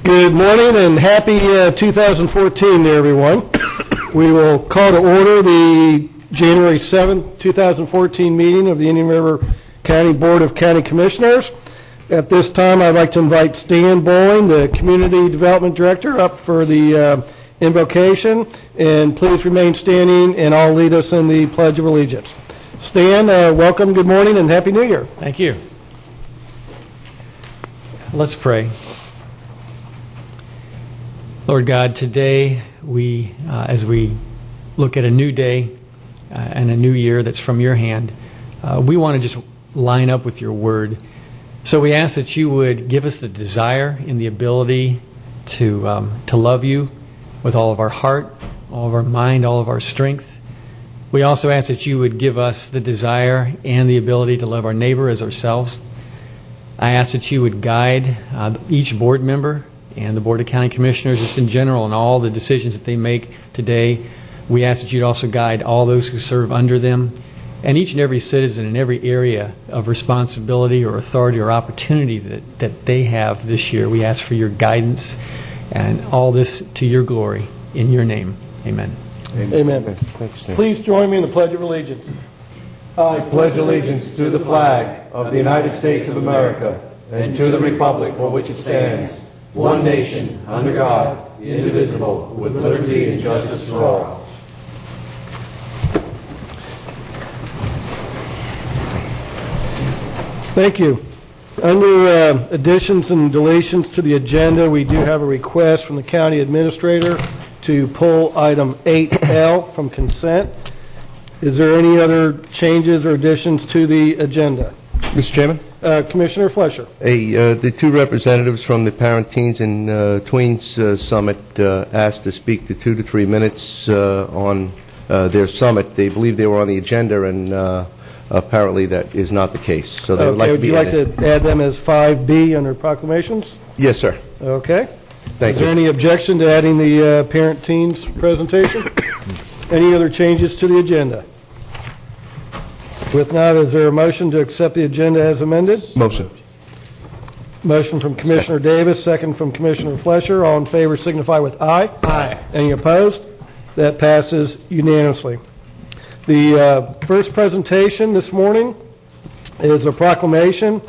Good morning and happy 2014 to everyone. We will call to order the January 7th, 2014 meeting of the Indian River County Board of County Commissioners. At this time, I'd like to invite Stan Bowling, the Community Development Director, up for the invocation. And please remain standing, and I'll lead us in the Pledge of Allegiance. Stan, welcome, good morning, and Happy New Year. Thank you. Let's pray. Lord God, today as we look at a new day and a new year that's from your hand, we want to just line up with your word. So we ask that you would give us the desire and the ability to love you with all of our heart, all of our mind, all of our strength. We also ask that you would give us the desire and the ability to love our neighbor as ourselves. I ask that you would guide each board member and the Board of County Commissioners just in general and all the decisions that they make today. We ask that you'd also guide all those who serve under them and each and every citizen in every area of responsibility or authority or opportunity that they have this year. We ask for your guidance and all this to your glory. In your name, amen. Amen. Please join me in the Pledge of Allegiance. I pledge allegiance to the flag of the United States of America and to the republic for which it stands, one nation, under God, indivisible, with liberty and justice for all. Thank you. Under additions and deletions to the agenda, we do have a request from the County Administrator to pull item 8L from consent. Is there any other changes or additions to the agenda? Mr. Chairman? Commissioner Fletcher. The two representatives from the Parent, Teens, and Tweens Summit asked to speak to 2 to 3 minutes on their summit. They believe they were on the agenda, and apparently that is not the case. So they would like to be added. Would you like to add them as 5B under proclamations? Yes, sir. Okay. Thank you. Is there any objection to adding the Parent, Teens presentation? Any other changes to the agenda? With not, is there a motion to accept the agenda as amended? Motion. Motion from Commissioner Davis, second from Commissioner Fletcher. All in favor signify with aye. Aye. Any opposed? That passes unanimously. The first presentation this morning is a proclamation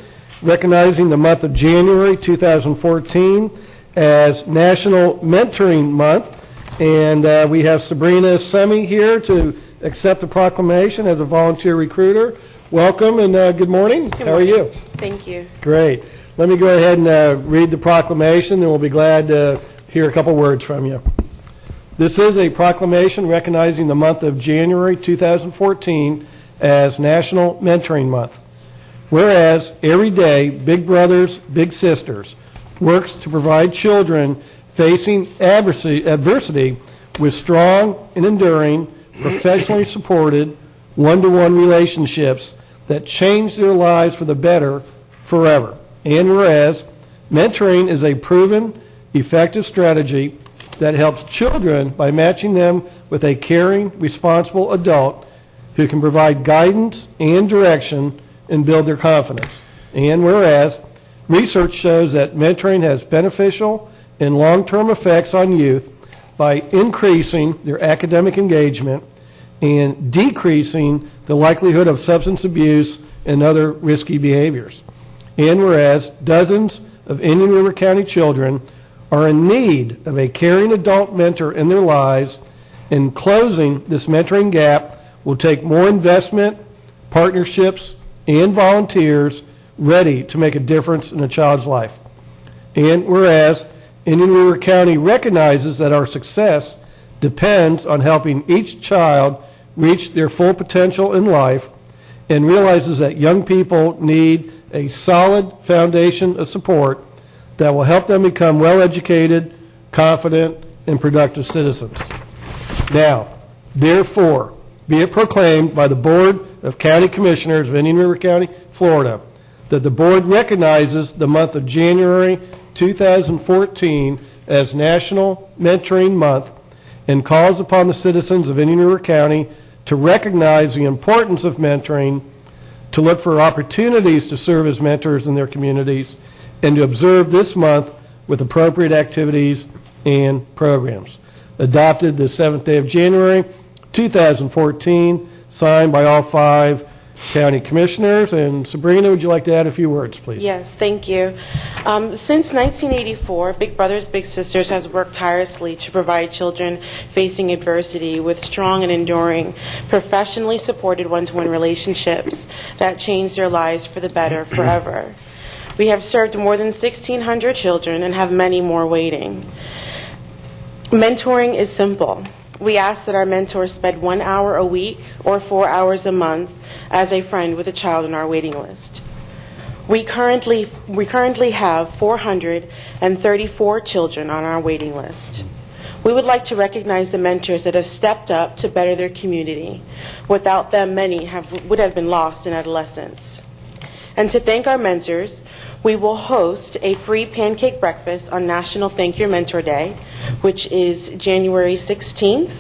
recognizing the month of January 2014 as National Mentoring Month. And we have Sabrina Semi here to accept the proclamation as a volunteer recruiter. Welcome and good morning. How are you? Thank you. Great. Let me go ahead and read the proclamation, and we'll be glad to hear a couple words from you. This is a proclamation recognizing the month of January 2014 as National Mentoring Month. Whereas every day, Big Brothers, Big Sisters works to provide children facing adversity with strong and enduring, professionally supported, one-to-one relationships that change their lives for the better forever. And whereas mentoring is a proven, effective strategy that helps children by matching them with a caring, responsible adult who can provide guidance and direction and build their confidence. And whereas research shows that mentoring has beneficial and long-term effects on youth by increasing their academic engagement and decreasing the likelihood of substance abuse and other risky behaviors. And whereas dozens of Indian River County children are in need of a caring adult mentor in their lives, and closing this mentoring gap will take more investment, partnerships, and volunteers ready to make a difference in a child's life. And whereas Indian River County recognizes that our success depends on helping each child reach their full potential in life, and realizes that young people need a solid foundation of support that will help them become well-educated, confident, and productive citizens. Now, therefore, be it proclaimed by the Board of County Commissioners of Indian River County, Florida, that the Board recognizes the month of January 2014 as National Mentoring Month and calls upon the citizens of Indian River County to recognize the importance of mentoring, to look for opportunities to serve as mentors in their communities, and to observe this month with appropriate activities and programs. Adopted the 7th day of January, 2014, signed by all 5 county commissioners. And Sabrina, would you like to add a few words, please? Yes, thank you. Since 1984, Big Brothers Big Sisters has worked tirelessly to provide children facing adversity with strong and enduring, professionally supported one-to-one relationships that change their lives for the better forever. We have served more than 1,600 children and have many more waiting. Mentoring is simple. We ask that our mentors spend 1 hour a week or 4 hours a month as a friend with a child on our waiting list. We currently have 434 children on our waiting list. We would like to recognize the mentors that have stepped up to better their community. Without them, many would have been lost in adolescence. And to thank our mentors, we will host a free pancake breakfast on National Thank Your Mentor Day, which is January 16th.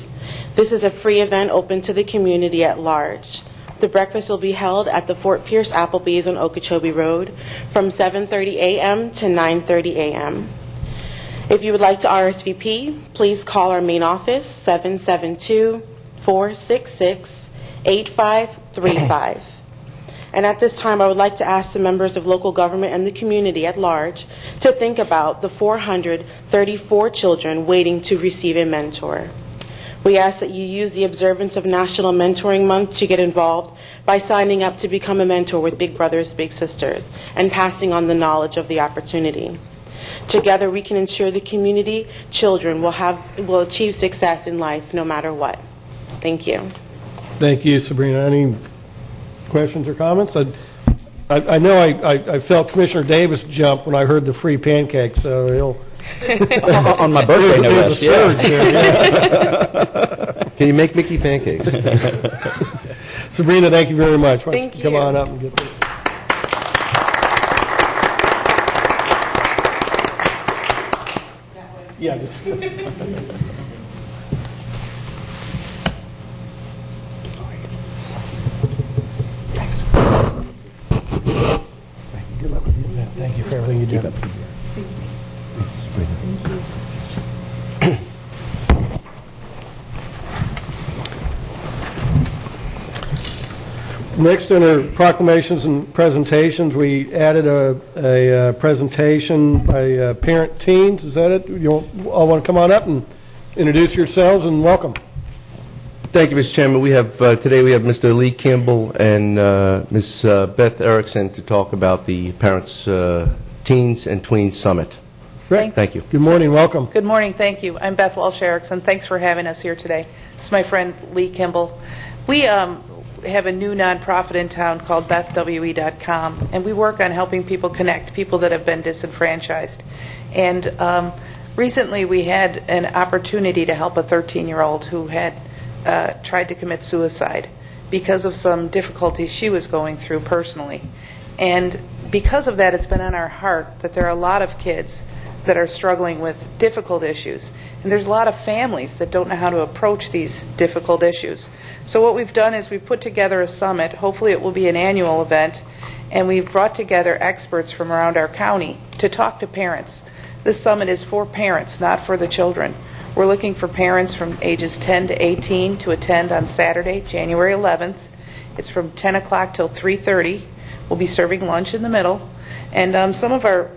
This is a free event open to the community at large. The breakfast will be held at the Fort Pierce Applebee's on Okeechobee Road from 7:30 a.m. to 9:30 a.m. If you would like to RSVP, please call our main office, 772-466-8535. And at this time, I would like to ask the members of local government and the community at large to think about the 434 children waiting to receive a mentor. We ask that you use the observance of National Mentoring Month to get involved by signing up to become a mentor with Big Brothers Big Sisters and passing on the knowledge of the opportunity. Together, we can ensure the community children will achieve success in life no matter what. Thank you. Thank you, Sabrina. Any questions or comments? I know I felt Commissioner Davis jump when I heard the free pancakes, so he'll... On my birthday, no less. Yeah. Can you make Mickey pancakes? Sabrina, thank you very much. Why don't Thank you come you. on up and get this. Yeah, just... Good luck with you. Thank you for everything you do. Next, under proclamations and presentations, we added a presentation by parent teens. Is that it? You all want to come on up and introduce yourselves and welcome. Thank you, Mr. Chairman. We have today we have Mr. Lee Kimball and Ms. Beth Erickson to talk about the Parents Teens and Tweens Summit. Great. Thank you. Good morning. Welcome. Good morning. Thank you. I'm Beth Walsh-Erickson. Thanks for having us here today. This is my friend Lee Kimball. We have a new nonprofit in town called BethWE.com, and we work on helping people connect, people that have been disenfranchised. And recently we had an opportunity to help a 13-year-old who had tried to commit suicide because of some difficulties she was going through personally. And because of that, it's been on our heart that there are a lot of kids that are struggling with difficult issues. And there's a lot of families that don't know how to approach these difficult issues. So what we've done is we've put together a summit. Hopefully it will be an annual event. And we've brought together experts from around our county to talk to parents. This summit is for parents, not for the children. We're looking for parents from ages 10 to 18 to attend on Saturday, January 11th. It's from 10 o'clock till 3:30. We'll be serving lunch in the middle. And some of our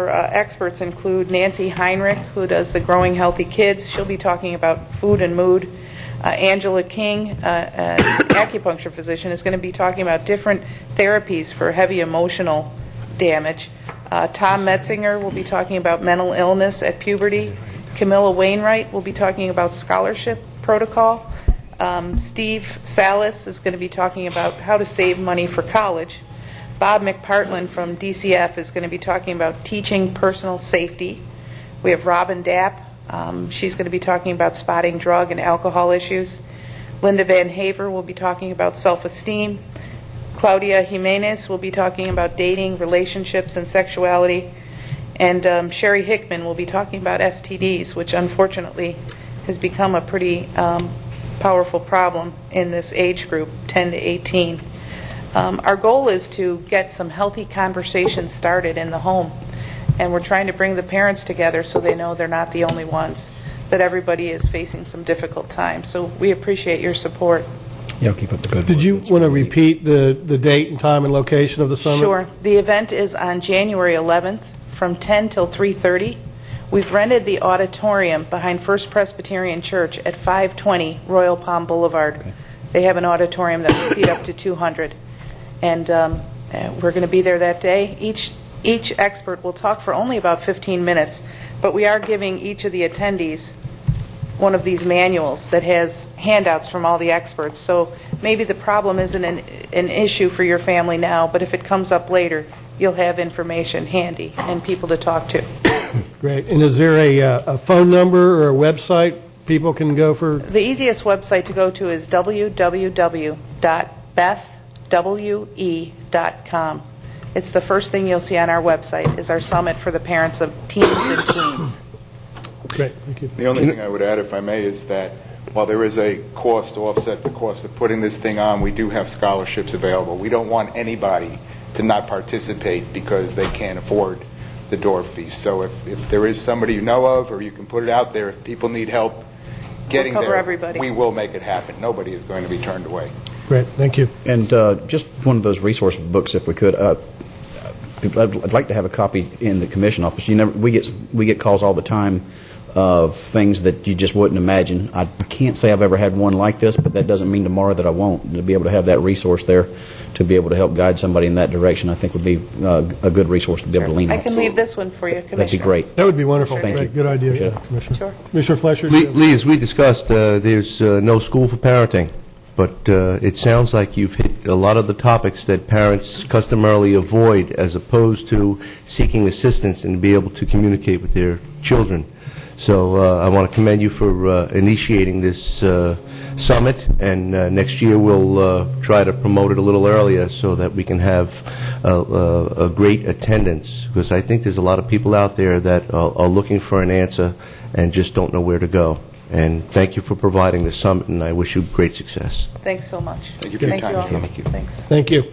experts include Nancy Heinrich, who does the Growing Healthy Kids. She'll be talking about food and mood. Angela King, an acupuncture physician, is going to be talking about different therapies for heavy emotional damage. Tom Metzinger will be talking about mental illness at puberty. Camilla Wainwright will be talking about scholarship protocol. Steve Salas is going to be talking about how to save money for college. Bob McPartland from DCF is going to be talking about teaching personal safety. We have Robin Dapp. She's going to be talking about spotting drug and alcohol issues. Linda Van Haver will be talking about self-esteem. Claudia Jimenez will be talking about dating, relationships, and sexuality. And Sherry Hickman will be talking about STDs, which unfortunately has become a pretty powerful problem in this age group, 10 to 18. Our goal is to get some healthy conversations started in the home. And we're trying to bring the parents together so they know they're not the only ones, that everybody is facing some difficult times. So we appreciate your support. Yeah, keep up the good work. Did you That's want to really repeat the date and time and location of the summit? Sure. The event is on January 11th from 10 till 3:30. We've rented the auditorium behind First Presbyterian Church at 520 Royal Palm Boulevard. Okay. They have an auditorium that will seat up to 200. And we're going to be there that day. Each expert will talk for only about 15 minutes, but we are giving each of the attendees one of these manuals that has handouts from all the experts. So maybe the problem isn't an issue for your family now, but if it comes up later, you'll have information handy and people to talk to. Great. And is there a phone number or a website people can go for? The easiest website to go to is www.bethwe.com. It's the first thing you'll see on our website is our summit for the parents of teens and tweens. Great. Thank you. The only thing I would add, if I may, is that while there is a cost to offset the cost of putting this thing on, we do have scholarships available. We don't want anybody to not participate because they can't afford the door fees. So if there is somebody you know of, or you can put it out there, if people need help getting We'll cover there, everybody. we will make it happen. Nobody is going to be turned away. Great. Thank you. And just one of those resource books, if we could. I'd like to have a copy in the commission office. We get calls all the time of things that you just wouldn't imagine. I can't say I've ever had one like this, but that doesn't mean tomorrow that I won't. To be able to have that resource there to be able to help guide somebody in that direction, I think would be a good resource to be able to lean on. I can leave this one for you, Commissioner. That'd be great. That would be wonderful. Thank Great. you. Good idea, Appreciate it. Commissioner. Sure. Commissioner Fletcher? Lee, as we discussed, there's no school for parenting, but it sounds like you've hit a lot of the topics that parents customarily avoid, as opposed to seeking assistance and be able to communicate with their children. So I want to commend you for initiating this summit, and next year we'll try to promote it a little earlier so that we can have a great attendance, because I think there's a lot of people out there that are looking for an answer and just don't know where to go. And thank you for providing the summit, and I wish you great success. Thank so much. Thank you for your time. all. Thank you. Thanks. Thank you.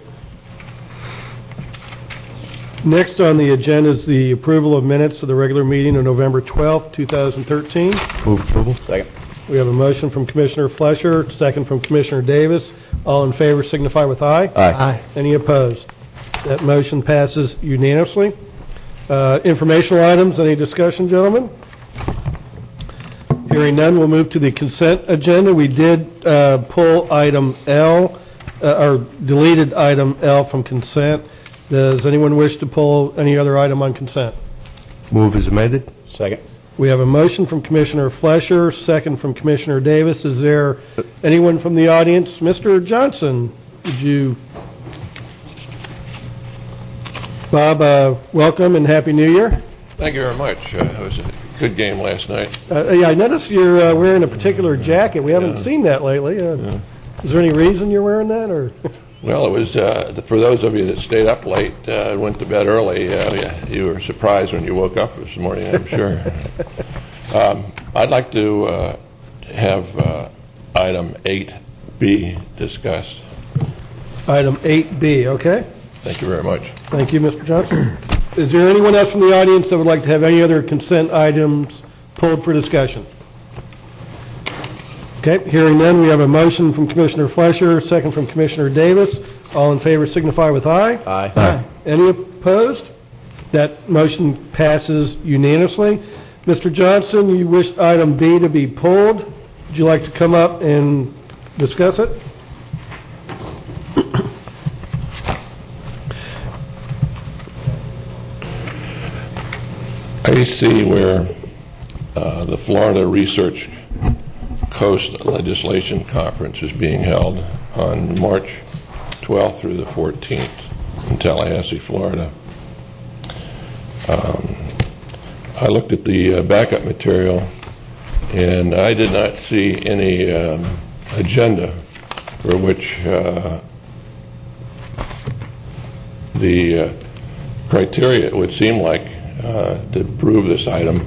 Next on the agenda is the approval of minutes of the regular meeting of November 12th, 2013. Move approval. Second. We have a motion from Commissioner Fletcher, second from Commissioner Davis. All in favor signify with aye. Aye. Any opposed? That motion passes unanimously. Informational items, any discussion, gentlemen? Hearing none, we'll move to the consent agenda. We did pull item L, or deleted item L from consent. Does anyone wish to pull any other item on consent? Move as amended. Second. We have a motion from Commissioner Fletcher, second from Commissioner Davis. Is there anyone from the audience? Mr. Johnson, would you... Bob, welcome and Happy New Year. Thank you very much. It was a good game last night. Yeah, I noticed you're wearing a particular jacket. We haven't seen that lately. Is there any reason you're wearing that, or? Well, it was for those of you that stayed up late and went to bed early. You were surprised when you woke up this morning, I'm sure. I'd like to have item 8B discussed. Item 8B, okay. Thank you very much. Thank you, Mr. Johnson. Is there anyone else from the audience that would like to have any other consent items pulled for discussion? Okay, hearing none, we have a motion from Commissioner Fletcher, second from Commissioner Davis. All in favor signify with aye. Aye. Any opposed? That motion passes unanimously. Mr. Johnson, you wished item B to be pulled. Would you like to come up and discuss it? I see where the Florida Research Coast Legislation Conference is being held on March 12th through the 14th in Tallahassee, Florida. I looked at the backup material, and I did not see any agenda for which the criteria, it would seem like, to prove this item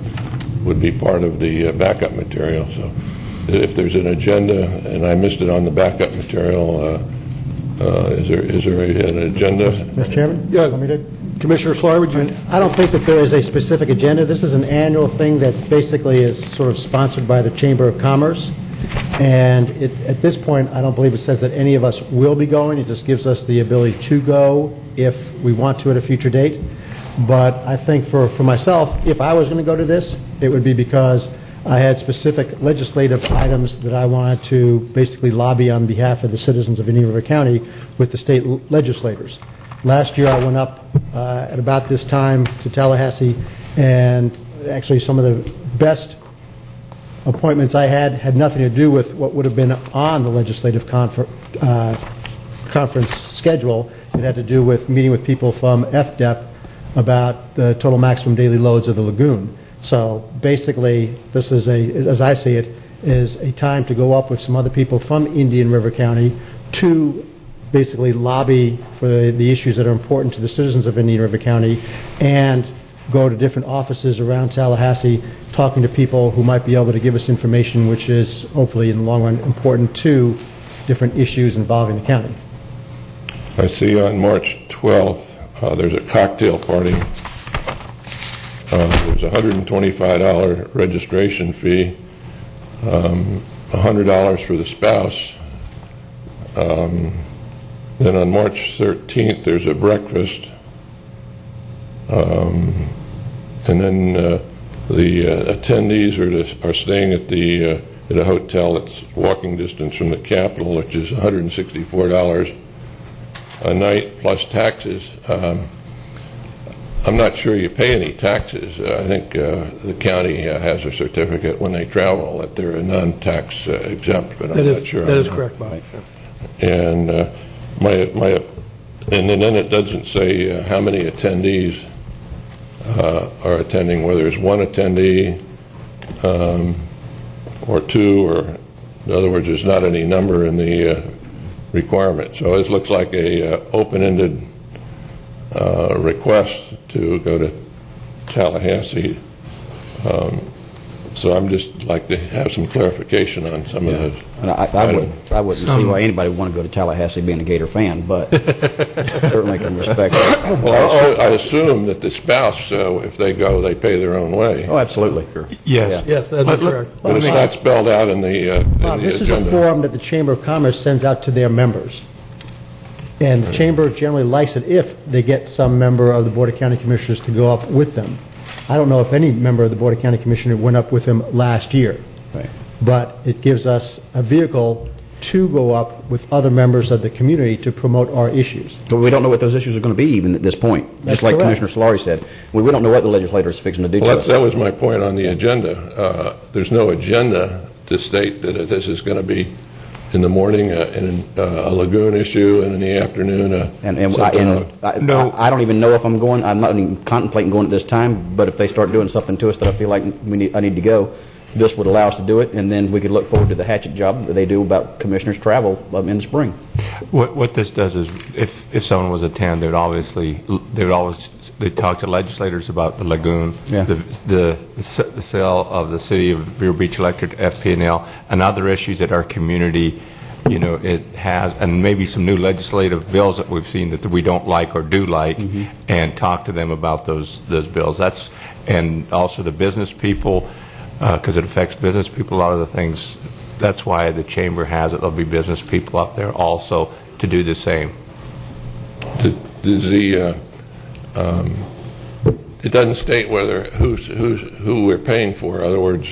would be part of the backup material. So if there's an agenda, and I missed it on the backup material, is there an agenda? Mr. Chairman? Yeah, Want me to Commissioner Floyd, would you? I don't think that there is a specific agenda. This is an annual thing that basically is sort of sponsored by the Chamber of Commerce. And at this point, I don't believe it says that any of us will be going. It just gives us the ability to go if we want to at a future date. But I think for myself, if I was going to go to this, it would be because I had specific legislative items that I wanted to basically lobby on behalf of the citizens of Indian River County with the state legislators. Last year I went up at about this time to Tallahassee, and actually some of the best appointments I had nothing to do with what would have been on the legislative conference schedule. It had to do with meeting with people from FDEP about the total maximum daily loads of the lagoon. So basically, this is as I see it, is a time to go up with some other people from Indian River County to basically lobby for the issues that are important to the citizens of Indian River County, and go to different offices around Tallahassee, talking to people who might be able to give us information which is hopefully in the long run important to different issues involving the county. I see on March 12th there's a cocktail party. There's a $125 registration fee, $100 for the spouse. Then on March 13th there's a breakfast. And then the attendees are staying at a hotel that's walking distance from the Capitol, which is $164 a night plus taxes. I'm not sure you pay any taxes. I think the county has a certificate when they travel that they're a non-tax exempt, but I'm not sure. That is correct, Bob. And and then it doesn't say how many attendees are attending, whether it's one attendee or two, or in other words, there's not any number in the requirement. So this looks like a open-ended request to go to Tallahassee. So I'm just like to have some clarification on some of those. And I wouldn't see why anybody would want to go to Tallahassee being a Gator fan, but certainly can respect that. Well, I assume that the spouse, if they go, they pay their own way. Oh, absolutely. Sure. Yes, yes, that'd be correct. But it's not spelled out in the Bob, this is agenda. a form that the Chamber of Commerce sends out to their members. And the Chamber generally likes it if they get some member of the Board of County Commissioners to go up with them. I don't know if any member of the Board of County Commissioners went up with them last year. Right. But it gives us a vehicle to go up with other members of the community to promote our issues. But we don't know what those issues are going to be even at this point. That's Just like correct. Commissioner Solari said, we don't know what the legislator is fixing to do to us. That was my point on the agenda. There's no agenda to state that this is going to be in the morning a lagoon issue, and in the afternoon I don't even know if I'm going. I'm not even contemplating going at this time, but if they start doing something to us that I feel like I need to go, this would allow us to do it, and then we could look forward to the hatchet job that they do about commissioners' travel in the spring. What this does is, if someone was at town, they'd talk to legislators about the lagoon, Yeah. the sale of the City of Vero Beach Electric to FP&L, and other issues that our community, it has, and maybe some new legislative bills that we've seen that we don't like or do like, and talk to them about those bills. And also the business people, because it affects business people. A lot of the things. That's why the chamber has it. There'll be business people up there also to do the same. It doesn't state who we're paying for. In other words,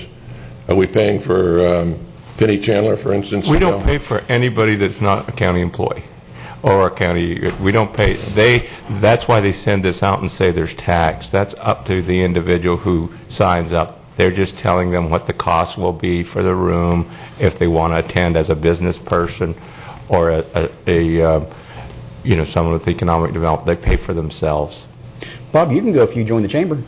are we paying for Penny Chandler, for instance? We don't pay for anybody that's not a county employee or a county. We don't pay. That's why they send this out and say there's tax. That's up to the individual who signs up. They're just telling them what the cost will be for the room if they want to attend as a business person or someone with economic development. They pay for themselves. Bob, you can go if you join the chamber.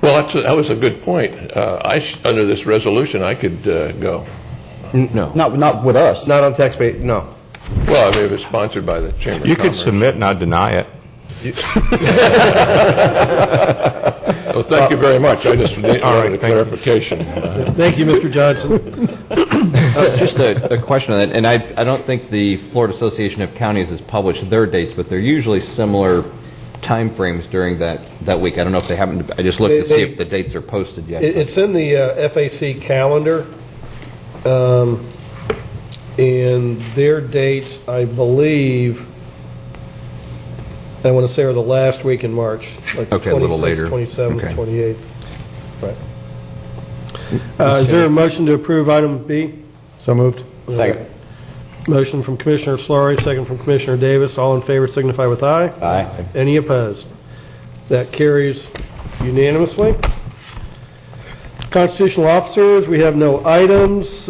Well, that was a good point. Under this resolution, I could go. No. Not with us. Not on taxpayer, no. Well, I mean, if it's sponsored by the Chamber You of could Commerce. submit and I'd deny it. Well, thank you very much. I just wanted a clarification. Thank you, Mr. Johnson. Just a question on that, and I don't think the Florida Association of Counties has published their dates, but they're usually similar timeframes during that week? I don't know if they happen to, I just looked to see if the dates are posted yet. It's in the FAC calendar, and their dates, I believe, I want to say are the last week in March, like Okay, a little later. 27th, Okay. 28th. Right. Is there a motion to approve item B? So moved. Second. Motion from Commissioner Fleury, second from Commissioner Davis. All in favor signify with aye. Aye. Any opposed? That carries unanimously. Constitutional officers, we have no items.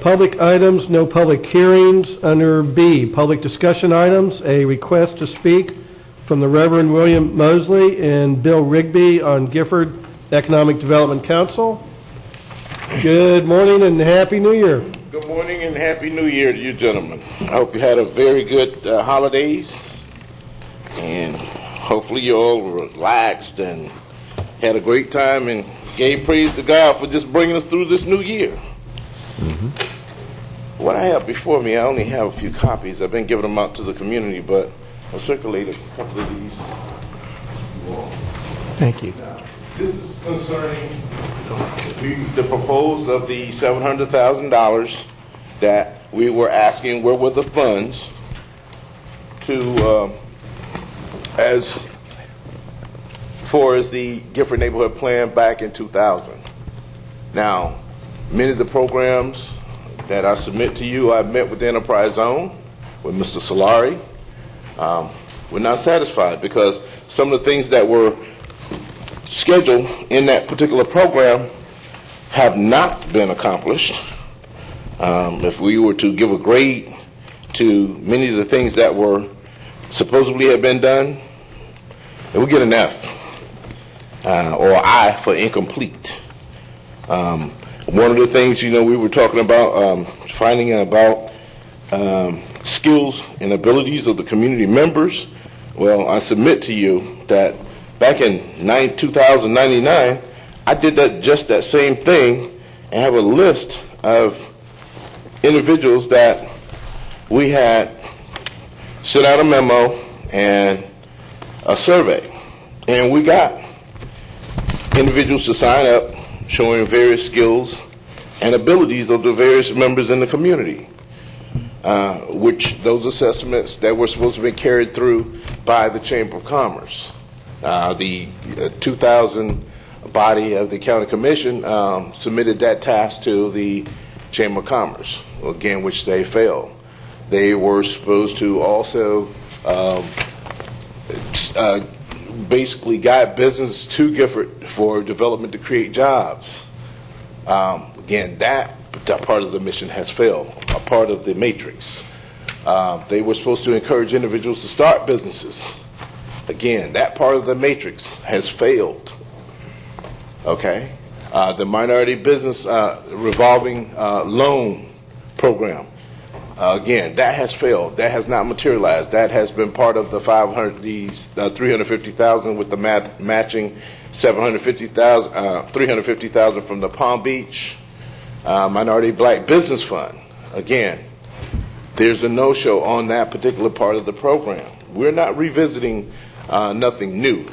Public items, no public hearings. Under B, public discussion items, a request to speak from the Reverend William Mosley and Bill Rigby on Gifford Economic Development Council. Good morning and Happy New Year. Good morning and Happy New Year to you gentlemen. I hope you had a very good holidays, and hopefully you all relaxed and had a great time and gave praise to God for just bringing us through this new year. What I have before me, I only have a few copies. I've been giving them out to the community, but I'll circulate a couple of these. Thank you. This is concerning the proposal of the $700,000 that we were asking where were the funds to, as far as the Gifford Neighborhood Plan back in 2000. Now, many of the programs that I submit to you, I've met with the Enterprise Zone, with Mr. Solari. We're not satisfied because some of the things that were scheduled in that particular program have not been accomplished. If we were to give a grade to many of the things that were supposedly have been done, it would get an F or I for incomplete. One of the things, we were talking about finding about skills and abilities of the community members. Well, I submit to you that back in 2099, I did just that same thing and have a list of individuals that we had sent out a memo and a survey. And we got individuals to sign up showing various skills and abilities of the various members in the community, which those assessments that were supposed to be carried through by the Chamber of Commerce. The 2000 body of the County Commission submitted that task to the Chamber of Commerce, again, which they failed. They were supposed to also basically guide business to Gifford for development to create jobs. Again, that part of the mission has failed, a part of the matrix. They were supposed to encourage individuals to start businesses. Again, that part of the matrix has failed. Okay? The minority business revolving loan program, again, that has failed. That has not materialized. That has been part of the $350,000 with the matching $350,000 from the Palm Beach Minority Black Business Fund. Again, there's a no-show on that particular part of the program. We're not revisiting nothing new.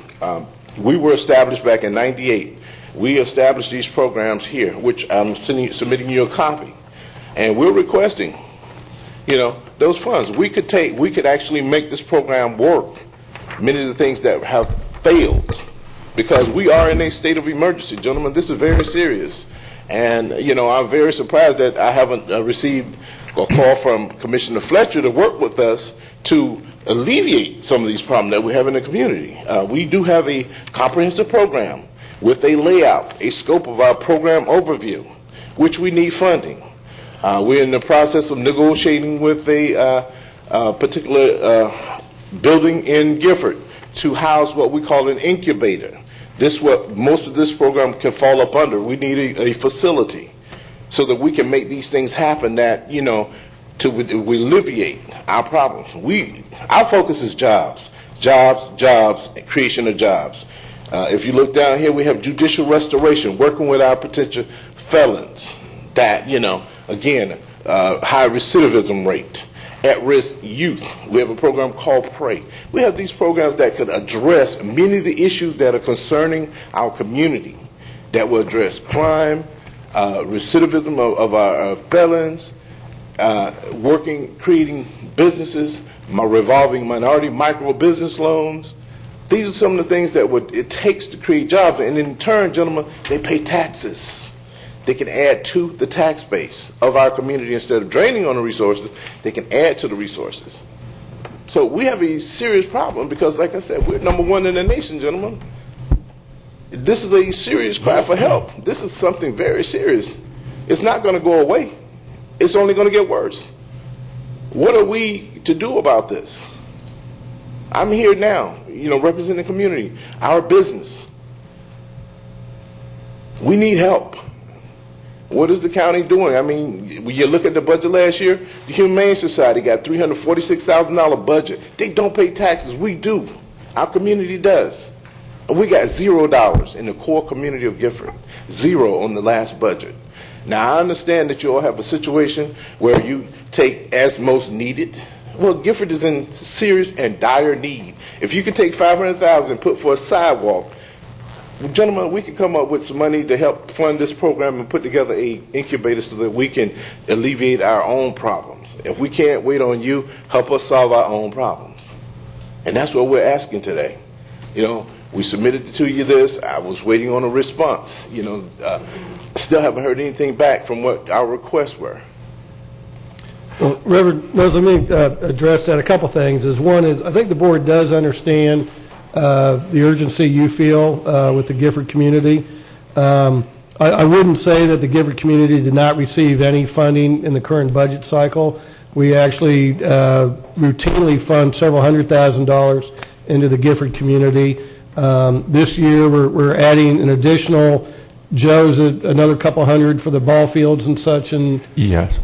We were established back in '98. We established these programs here, which I'm submitting you a copy, and we're requesting, those funds. We could actually make this program work. Many of the things that have failed, because we are in a state of emergency, gentlemen. This is very serious, and I'm very surprised that I haven't received a call from Commissioner Fletcher to work with us to alleviate some of these problems that we have in the community. We do have a comprehensive program with a layout, a scope of our program overview, which we need funding. We're in the process of negotiating with a particular building in Gifford to house what we call an incubator. This is what most of this program can fall up under. We need a facility so that we can make these things happen that, to alleviate our problems. Our focus is jobs, and creation of jobs. If you look down here, we have judicial restoration, working with our potential felons that, again, high recidivism rate. at-risk youth. We have a program called PRAY. We have these programs that could address many of the issues that are concerning our community, that will address crime, recidivism of our felons, creating businesses, revolving minority micro business loans. These are some of the things that it takes to create jobs. And in turn, gentlemen, they pay taxes. They can add to the tax base of our community. Instead of draining on the resources, they can add to the resources. So we have a serious problem because, like I said, we're number one in the nation, gentlemen. This is a serious cry for help. This is something very serious. It's not going to go away. It's only going to get worse. What are we to do about this? I'm here now, representing the community, our business. We need help. What is the county doing? I mean, when you look at the budget last year, the Humane Society got $346,000 budget. They don't pay taxes. We do. Our community does. And we got $0 in the core community of Gifford. 0 on the last budget. Now, I understand that you all have a situation where you take as most needed. Well, Gifford is in serious and dire need. If you could take $500,000 and put for a sidewalk, gentlemen, we can come up with some money to help fund this program and put together an incubator so that we can alleviate our own problems. If we can't wait on you, help us solve our own problems. And that's what we're asking today. We submitted to you this. I was waiting on a response. Still haven't heard anything back from what our requests were. Well, Reverend Rose, let me address that. A couple things. One is I think the board does understand the urgency you feel with the Gifford community. I wouldn't say that the Gifford community did not receive any funding in the current budget cycle. We actually routinely fund several $100,000 into the Gifford community. This year we're adding an additional, Joe's another couple hundred for the ball fields and such. And yes.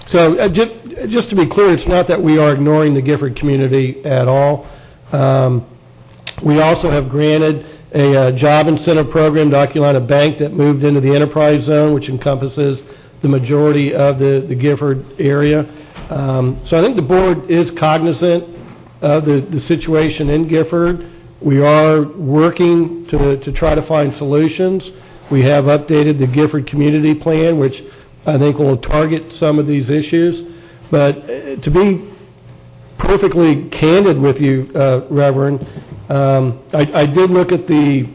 So just to be clear, it's not that we are ignoring the Gifford community at all. We also have granted a job incentive program to Oculana Bank that moved into the enterprise zone, which encompasses the majority of the Gifford area. So I think the board is cognizant of the situation in Gifford. We are working to try to find solutions. We have updated the Gifford Community Plan, which I think will target some of these issues. But to be perfectly candid with you, Reverend, I did look at the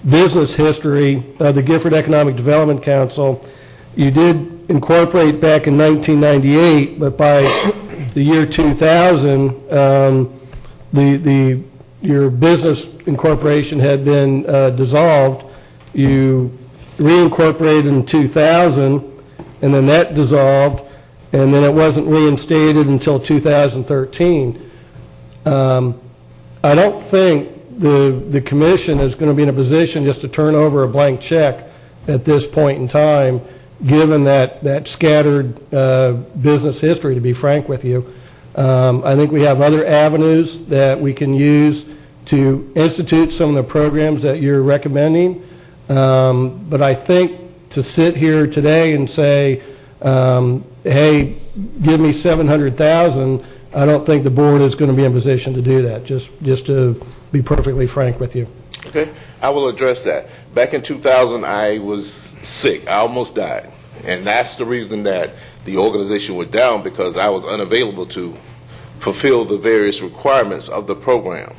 business history of the Gifford Economic Development Council. You did incorporate back in 1998, but by the year 2000, your business incorporation had been dissolved. You reincorporated in 2000, and then that dissolved, and then it wasn't reinstated until 2013. I don't think the commission is going to be in a position just to turn over a blank check at this point in time, given that scattered business history, to be frank with you. I think we have other avenues that we can use to institute some of the programs that you're recommending. But I think to sit here today and say, hey, give me $700,000, I don't think the board is going to be in a position to do that, just to be perfectly frank with you. Okay, I will address that. Back in 2000, I was sick. I almost died. And that's the reason that the organization went down, because I was unavailable to fulfill the various requirements of the program.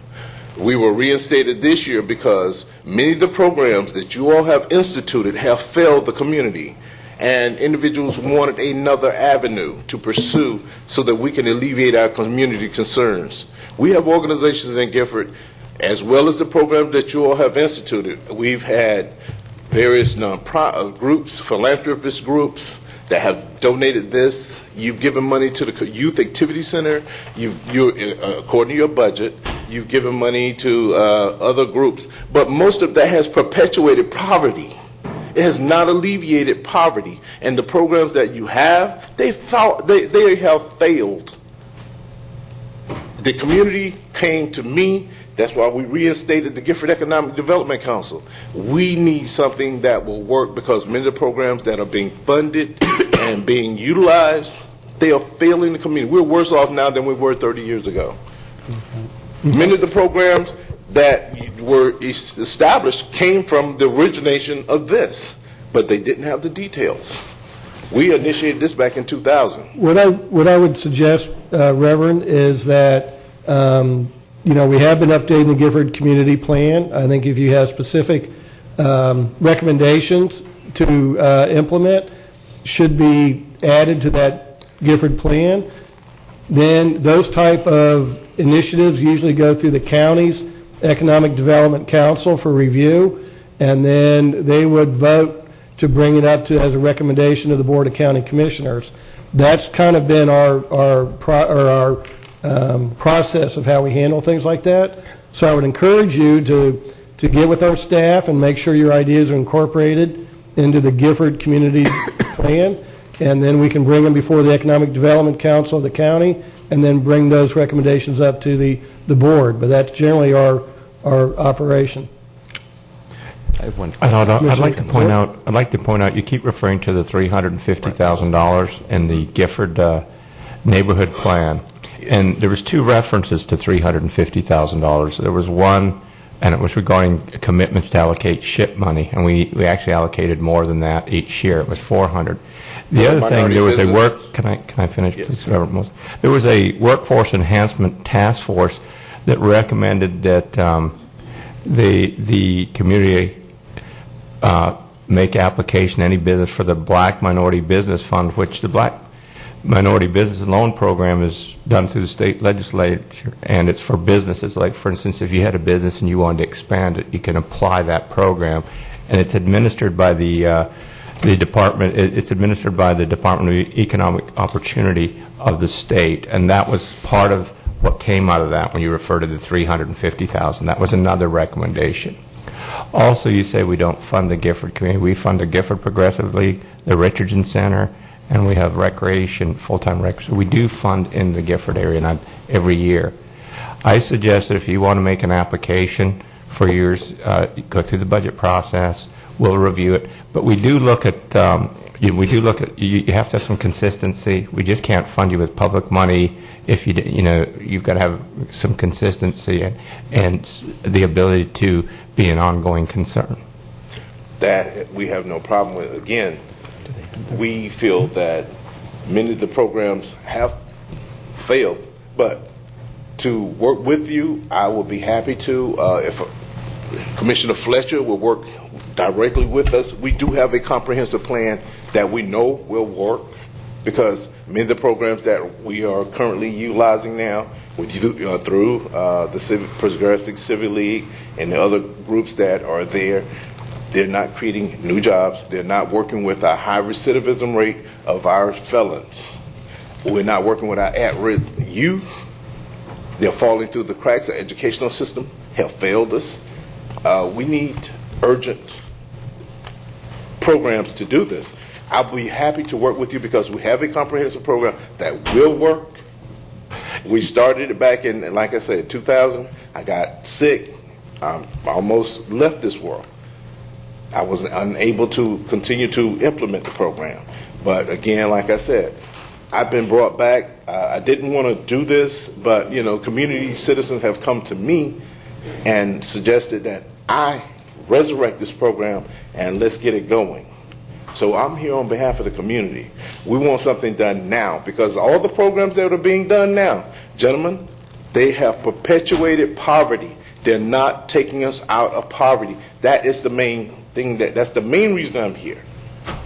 We were reinstated this year because many of the programs that you all have instituted have failed the community, and individuals wanted another avenue to pursue so that we can alleviate our community concerns. We have organizations in Gifford, as well as the programs that you all have instituted. We've had various groups, philanthropist groups, that have donated this. You've given money to the Youth Activity Center. According to your budget, you've given money to other groups. But most of that has perpetuated poverty. It has not alleviated poverty. And the programs that you have, they have failed. The community came to me. That's why we reinstated the Gifford Economic Development Council. We need something that will work, because many of the programs that are being funded and being utilized They are failing the community. We're worse off now than we were 30 years ago. Many of the programs that were established came from the origination of this, but they didn't have the details. We initiated this back in 2000. What I would suggest, Reverend, is that we have been updating the Gifford Community Plan. I think if you have specific recommendations to implement, should be added to that Gifford Plan. Then those type of initiatives usually go through the county's Economic Development Council for review, and then they would vote to bring it up to as a recommendation of the Board of County Commissioners. That's kind of been our process of how we handle things like that. So I would encourage you to get with our staff and make sure your ideas are incorporated into the Gifford Community Plan, and then we can bring them before the Economic Development Council of the county, and then bring those recommendations up to the board. But that's generally our operation. I have one. I'd like to point out. You keep referring to the $350,000 in the Gifford neighborhood plan, and there was two references to $350,000. There was one, and it was regarding commitments to allocate SHIP money, and we actually allocated more than that each year. It was $400,000. The other thing, there was a work. Can I finish? Yes. Please? There was a workforce enhancement task force that recommended that the community make application any business for the Black Minority Business Fund, which the Black Minority Business Loan Program is done through the state legislature, and it's for businesses. Like, for instance, if you had a business and you wanted to expand it, you can apply that program, and it's administered by the department. It's administered by the Department of Economic Opportunity of the state, and that was part of what came out of that when you refer to the $350,000. That was another recommendation. Also, you say we don't fund the Gifford community. We fund the Gifford progressively, the Richardson Center, and we have recreation, full-time rec. So we do fund in the Gifford area, not every year. I suggest that if you want to make an application for yours, go through the budget process. We'll review it. But we do look at, you have to have some consistency. We just can't fund you with public money if you've got to have some consistency and the ability to be an ongoing concern. That we have no problem with. Again, we feel that many of the programs have failed, but to work with you, I will be happy to. If Commissioner Fletcher will work directly with us, we do have a comprehensive plan that we know will work, because many of the programs that we are currently utilizing now through the Progressive Civic League and the other groups that are there, they're not creating new jobs. They're not working with a high recidivism rate of our felons. We're not working with our at-risk youth. They're falling through the cracks. The educational system have failed us. We need urgent programs to do this. I'll be happy to work with you because we have a comprehensive program that will work. We started it back in, like I said, 2000. I got sick. I almost left this world. I was unable to continue to implement the program. But again, like I said, I've been brought back. I didn't want to do this, but community citizens have come to me and suggested that I resurrect this program and let's get it going. So I'm here on behalf of the community. We want something done now, because all the programs that are being done now, gentlemen, they have perpetuated poverty. They're not taking us out of poverty. That is the main thing. That's the main reason I'm here.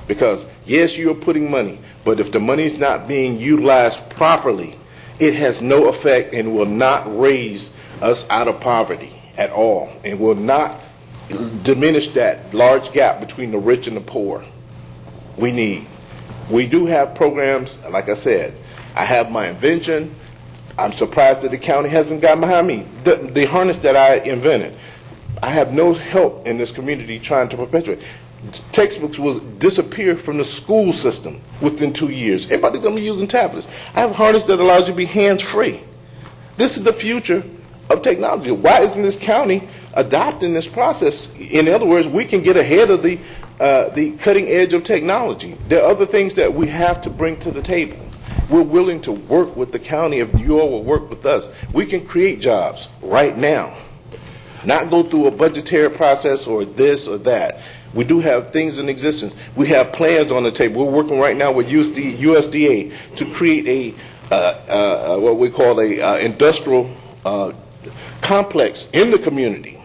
Because yes, you're putting money, but if the money is not being utilized properly, it has no effect and will not raise us out of poverty at all, and will not diminish that large gap between the rich and the poor. We do have programs. Like I said, I have my invention. I'm surprised that the county hasn't gotten behind me. The harness that I invented, I have no help in this community trying to perpetuate. Textbooks will disappear from the school system within 2 years. Everybody's going to be using tablets. I have a harness that allows you to be hands-free. This is the future of technology. Why isn't this county adopting this process? In other words, we can get ahead of the cutting edge of technology. There are other things that we have to bring to the table. we're willing to work with the county if you all will work with us. We can create jobs right now, not go through a budgetary process or this or that. We do have things in existence. We have plans on the table. We're working right now with USDA to create a what we call a industrial complex in the community,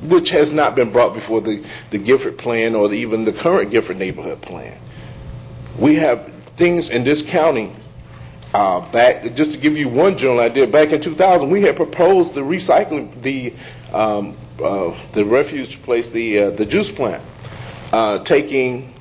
which has not been brought before the Gifford plan or even the current Gifford neighborhood plan. We have things in this county. Back, just to give you one general idea, back in 2000, we had proposed the recycling, the refuge place, the juice plant, taking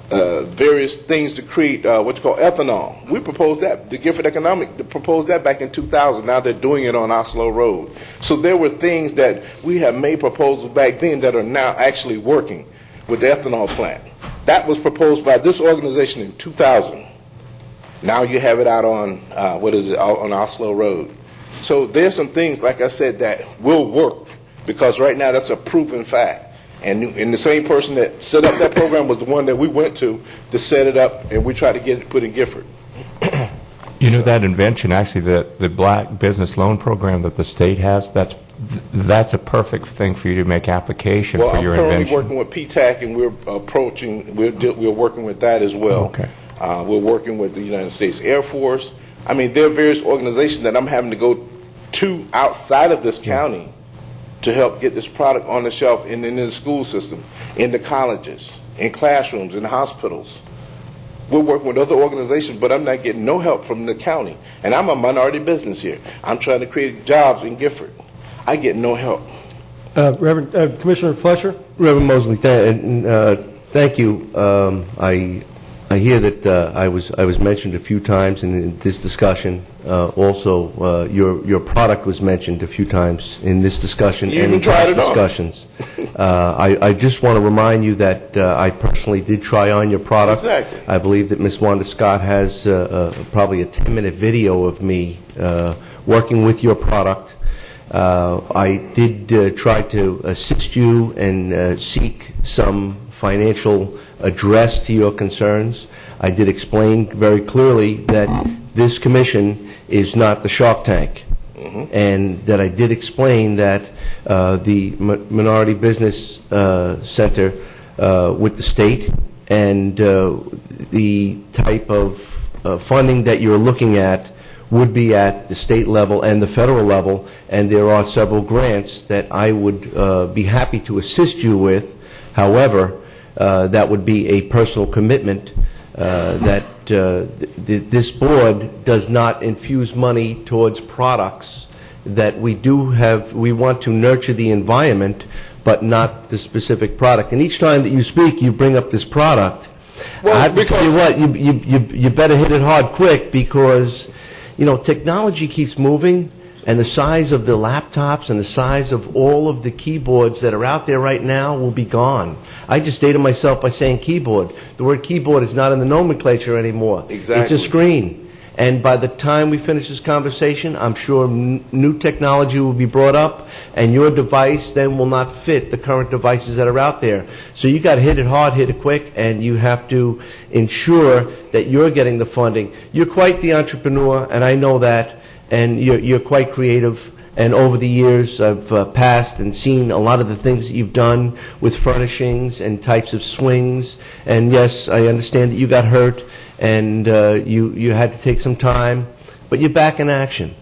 various things to create what you call ethanol. We proposed that. The Gifford Economic proposed that back in 2000. Now they're doing it on Oslo Road. So there were things that we have made proposals back then that are now actually working with the ethanol plant. That was proposed by this organization in 2000. Now you have it out on, on Oslo Road. So there's some things, like I said, that will work, because right now that's a proven fact. And the same person that set up that program was the one that we went to set it up, and we tried to get it put in Gifford. You know, that invention, actually, the black business loan program that the state has, that's a perfect thing for you to make application for your invention. Well, I'm currently working with PTAC, and we're working with that as well. Okay. We're working with the United States Air Force. I mean, there are various organizations that I'm having to go to outside of this county to help get this product on the shelf in the school system, in the colleges, in classrooms, in hospitals. We're working with other organizations, but I'm not getting no help from the county. And I'm a minority business here. I'm trying to create jobs in Gifford. I get no help. Reverend Commissioner Fletcher? Reverend Mosley, thank you. I hear that I was mentioned a few times in this discussion. Also, your product was mentioned a few times in this discussion and in past discussions. I just want to remind you that I personally did try on your product. Exactly. I believe that Ms. Wanda Scott has probably a 10-minute video of me working with your product. I did try to assist you and seek some financial address to your concerns. I did explain very clearly that this commission is not the Shark Tank, and that I did explain that the Minority Business Center with the state and the type of funding that you're looking at would be at the state level and the federal level, and there are several grants that I would be happy to assist you with. However, that would be a personal commitment that this board does not infuse money towards products that we do have. We want to nurture the environment, but not the specific product. And each time that you speak, you bring up this product. Well, I have to tell you what, you better hit it hard quick, because you know, technology keeps moving, and the size of the laptops and the size of all of the keyboards that are out there right now will be gone. I just dated myself by saying keyboard. The word keyboard is not in the nomenclature anymore. Exactly. It's a screen. And by the time we finish this conversation, I'm sure new technology will be brought up, and your device then will not fit the current devices that are out there. So you got to hit it hard, hit it quick, and you have to ensure that you're getting the funding. You're quite the entrepreneur, and I know that, and you're quite creative. And over the years, I've passed and seen a lot of the things that you've done with furnishings and types of swings. And yes, I understand that you got hurt, and you had to take some time, but you're back in action.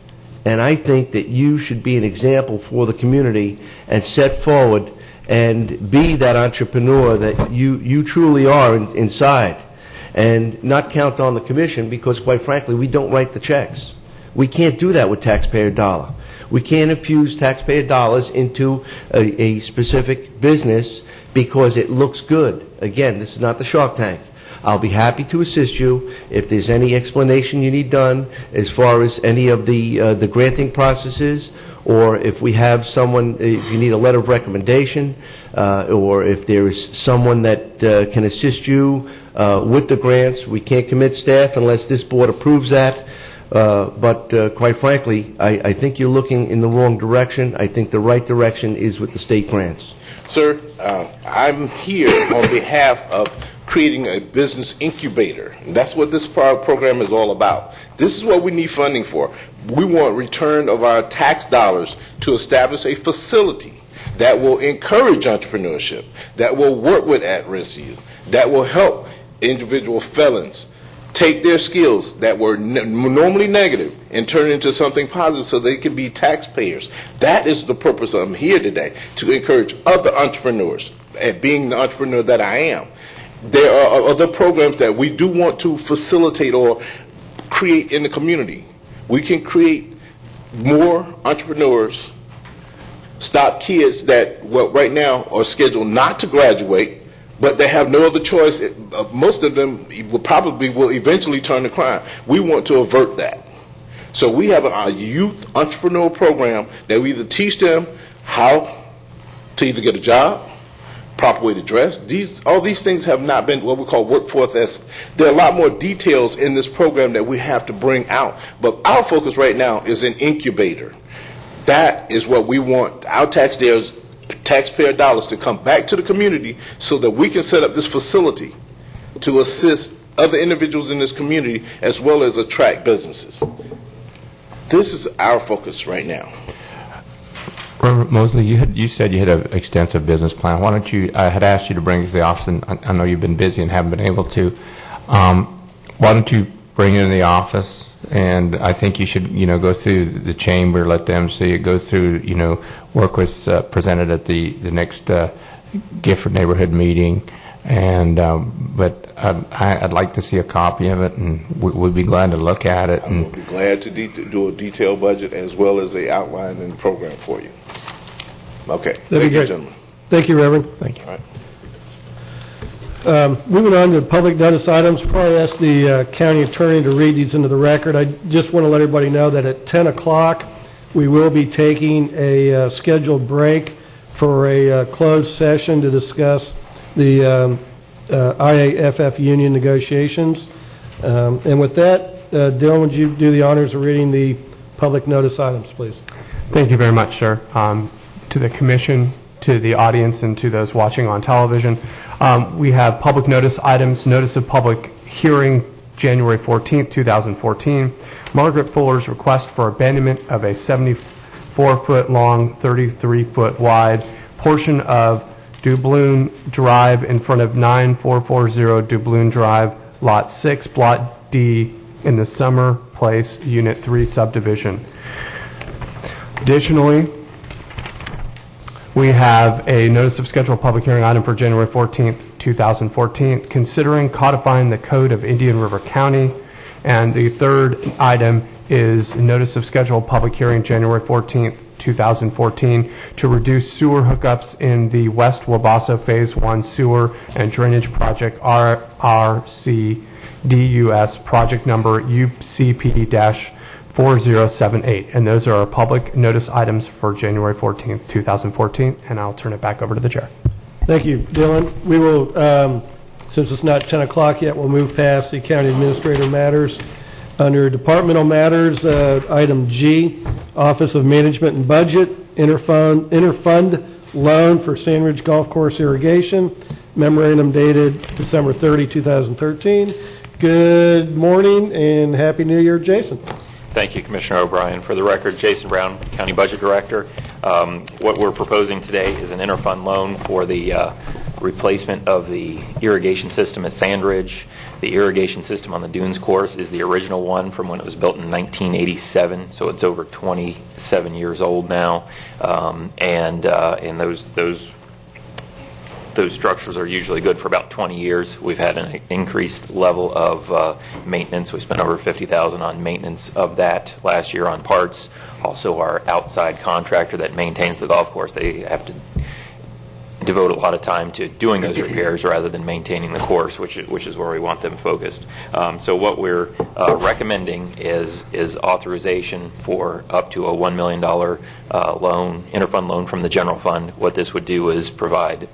And I think that you should be an example for the community and set forward and be that entrepreneur that you truly are inside, and not count on the commission, because quite frankly, we don't write the checks. We can't do that with taxpayer dollar. We can't infuse taxpayer dollars into a specific business because it looks good. Again, this is not the Shark Tank. I'll be happy to assist you if there's any explanation you need done as far as any of the granting processes, or if we have someone, if you need a letter of recommendation, or if there is someone that can assist you with the grants. We can't commit staff unless this board approves that. But quite frankly, I think you're looking in the wrong direction. I think the right direction is with the state grants. Sir, I'm here on behalf of creating a business incubator. And that's what this program is all about. This is what we need funding for. We want return of our tax dollars to establish a facility that will encourage entrepreneurship, that will work with at-risk youth, that will help individual felons take their skills that were normally negative and turn it into something positive so they can be taxpayers. That is the purpose I'm here today, to encourage other entrepreneurs, and being the entrepreneur that I am. There are other programs that we do want to facilitate or create in the community. We can create more entrepreneurs, stop kids that right now are scheduled not to graduate, but they have no other choice. Most of them will eventually turn to crime. We want to avert that. So we have a youth entrepreneur program that we either teach them how to either get a job, proper way to dress. All these things have not been what we call workforce ethics. There are a lot more details in this program that we have to bring out. But our focus right now is an incubator. That is what we want our taxpayer dollars to come back to the community so that we can set up this facility to assist other individuals in this community as well as attract businesses. This is our focus right now. Reverend Mosley, you said you had an extensive business plan. Why don't you? I had asked you to bring it to the office, and I know you've been busy and haven't been able to. Why don't you bring it in the office? And I think you should, go through the chamber, let them see it, go through, work with, presented at the next Gifford neighborhood meeting. And, but I'd like to see a copy of it, and we'd be glad to look at it. And we'll be glad to do a detailed budget as well as a outline and program for you. Okay. Thank you, gentlemen. Thank you, Reverend. Thank you. All right. Moving on to public notice items, probably ask the county attorney to read these into the record. I just want to let everybody know that at 10 o'clock we will be taking a scheduled break for a closed session to discuss the IAFF union negotiations. And with that, Dylan, would you do the honors of reading the public notice items, please? Thank you very much, sir. To the commission, to the audience, and to those watching on television. We have public notice items, notice of public hearing, January 14th, 2014. Margaret Fuller's request for abandonment of a 74-foot long, 33-foot wide portion of Dubloon Drive in front of 9440 Dubloon Drive, Lot 6, Block D, in the Summer Place, Unit 3 subdivision. Additionally, we have a notice of scheduled public hearing item for January 14th, 2014, considering codifying the Code of Indian River County. And the third item is a notice of scheduled public hearing January 14th, 2014, to reduce sewer hookups in the West Wabasso Phase 1 Sewer and Drainage Project RRCDUS, project number UCP-4078. And those are our public notice items for January 14th, 2014. And I'll turn it back over to the chair. Thank you, Dylan. We will, since it's not 10 o'clock yet, we'll move past the county administrator matters. Under departmental matters, item G, Office of Management and Budget, interfund loan for Sandridge Golf Course irrigation, memorandum dated December 30, 2013. Good morning and Happy New Year, Jason. Thank you, Commissioner O'Brien. For the record, Jason Brown, County Budget Director. What we're proposing today is an interfund loan for the replacement of the irrigation system at Sandridge. The irrigation system on the Dunes course is the original one from when it was built in 1987, so it's over 27 years old now. And those structures are usually good for about 20 years. We've had an increased level of maintenance. We spent over $50,000 on maintenance of that last year on parts. Also, our outside contractor that maintains the golf course, they have to devote a lot of time to doing those repairs rather than maintaining the course, which is where we want them focused. So what we're recommending is authorization for up to a $1 million loan, interfund loan from the general fund. What this would do is provide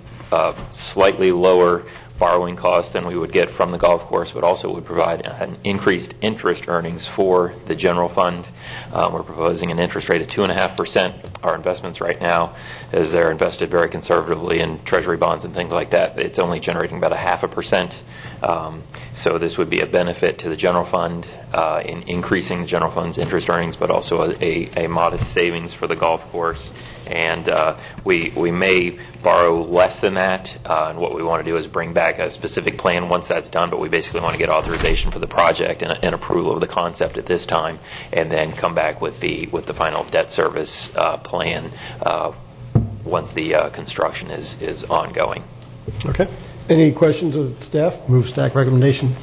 slightly lower borrowing cost than we would get from the golf course, but also would provide an increased interest earnings for the general fund. We're proposing an interest rate of 2.5%. Our investments right now, as they're invested very conservatively in treasury bonds and things like that, it's only generating about 0.5%. So this would be a benefit to the general fund in increasing the general fund's interest earnings, but also a modest savings for the golf course. And we may borrow less than that, and what we want to do is bring back a specific plan once that's done, but we basically want to get authorization for the project and approval of the concept at this time, and then come back with the final debt service plan once the construction is ongoing. Okay. Any questions of staff? Move staff recommendation.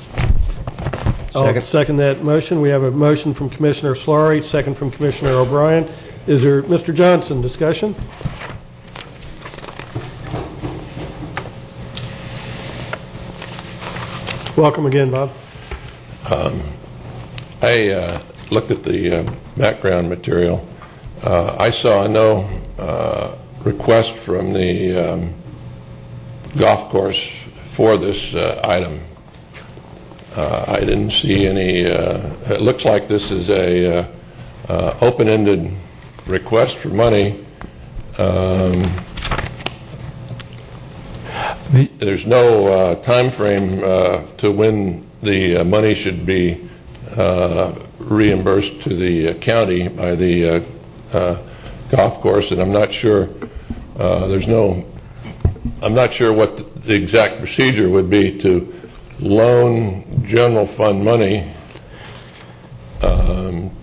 I'll second that motion. We have a motion from Commissioner Solari, second from Commissioner O'Brien. Is there, Mr. Johnson, discussion? Welcome again, Bob. I looked at the background material. I saw no request from the golf course for this item. I didn't see any. It looks like this is a open-ended request for money. There's no time frame to when the money should be reimbursed to the county by the golf course, and I'm not sure. I'm not sure what the exact procedure would be to loan general fund money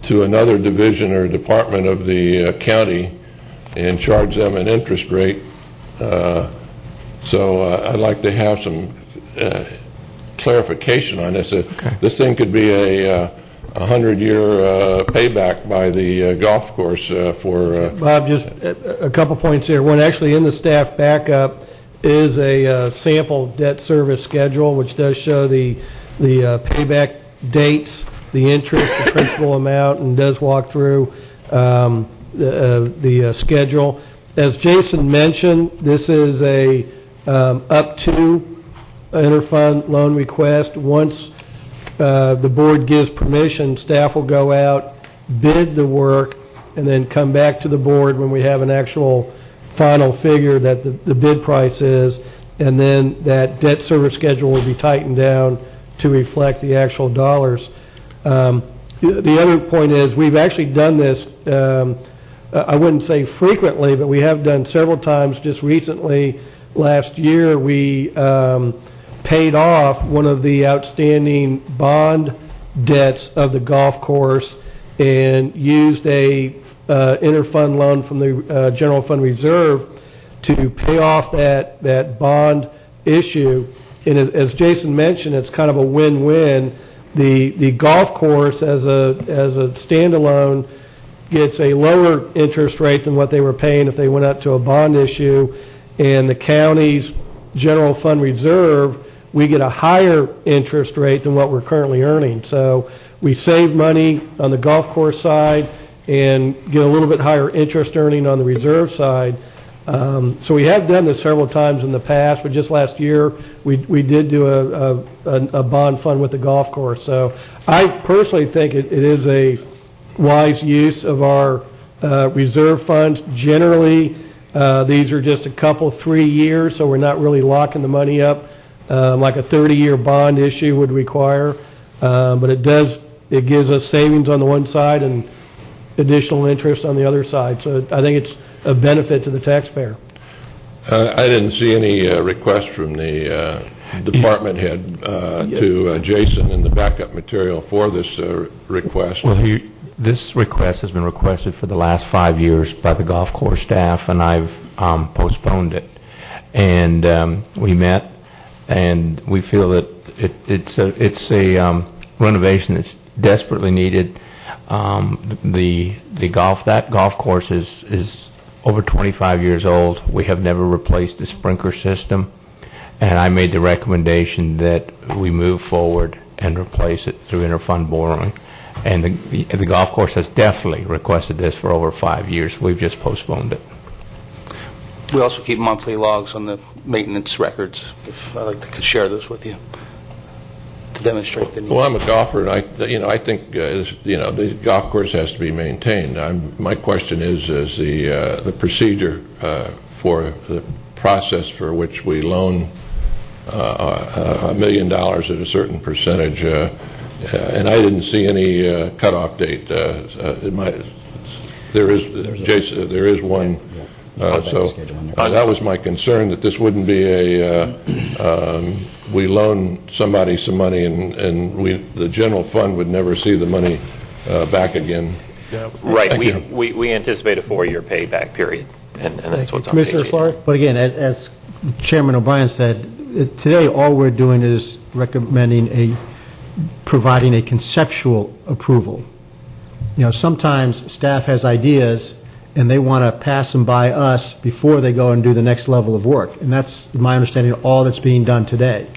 to another division or department of the county and charge them an interest rate. So I'd like to have some clarification on this. This thing could be a 100-year payback by the golf course for... Bob, just a couple points there. One, actually in the staff backup is a sample debt service schedule, which does show the payback dates, the interest, the principal amount, and does walk through the schedule. As Jason mentioned, this is a up to interfund loan request. Once the board gives permission, staff will go out, bid the work, and then come back to the board when we have an actual final figure that the bid price is, and then that debt service schedule will be tightened down to reflect the actual dollars. The other point is we've actually done this, I wouldn't say frequently, but we have done several times. Just recently, last year, we paid off one of the outstanding bond debts of the golf course and used a interfund loan from the general fund reserve to pay off that bond issue. And as Jason mentioned, it's kind of a win-win. The golf course as a standalone gets a lower interest rate than what they were paying if they went out to a bond issue, and the county's general fund reserve, we get a higher interest rate than what we're currently earning. So we save money on the golf course side and get a little bit higher interest earning on the reserve side. So we have done this several times in the past, but just last year we did do a bond fund with the golf course. So I personally think it is a wise use of our reserve funds. Generally, these are just a couple, 3 years, so we're not really locking the money up like a 30-year bond issue would require. But it gives us savings on the one side and additional interest on the other side. So I think it's a benefit to the taxpayer. I didn't see any request from the department head to Jason in the backup material for this request. Well, this request has been requested for the last 5 years by the golf course staff, and I've postponed it. And we met, and we feel that it's a renovation that's desperately needed. That golf course is over 25 years old. We have never replaced the sprinkler system, and I made the recommendation that we move forward and replace it through interfund borrowing. And the golf course has definitely requested this for over 5 years. We've just postponed it. We also keep monthly logs on the maintenance records. If I'd like to share those with you to demonstrate the need. Well, I'm a golfer, and I think the golf course has to be maintained. My question is the procedure for the process for which we loan $1 million at a certain percentage, and I didn't see any cutoff date. There is one. So that was my concern, that this wouldn't be we loan somebody some money and the general fund would never see the money back again. Right. We anticipate a 4-year payback period, and that's what's on Commissioner page 8. Slaughter? But again, as Chairman O'Brien said, today all we're doing is recommending providing a conceptual approval. Sometimes staff has ideas and they want to pass them by us before they go and do the next level of work. And that's my understanding of all that's being done today.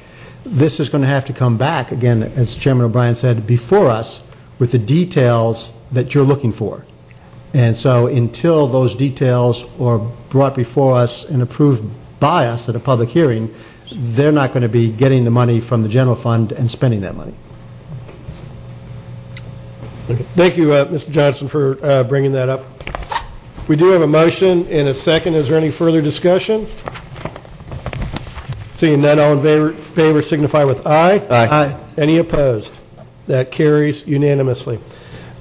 This is going to have to come back, again, as Chairman O'Brien said, before us with the details that you're looking for. And so until those details are brought before us and approved by us at a public hearing, they're not going to be getting the money from the general fund and spending that money. Okay. Thank you, Mr. Johnson, for bringing that up. We do have a motion and a second. Is there any further discussion? Seeing none, all in favor signify with aye. Aye. Any opposed? That carries unanimously.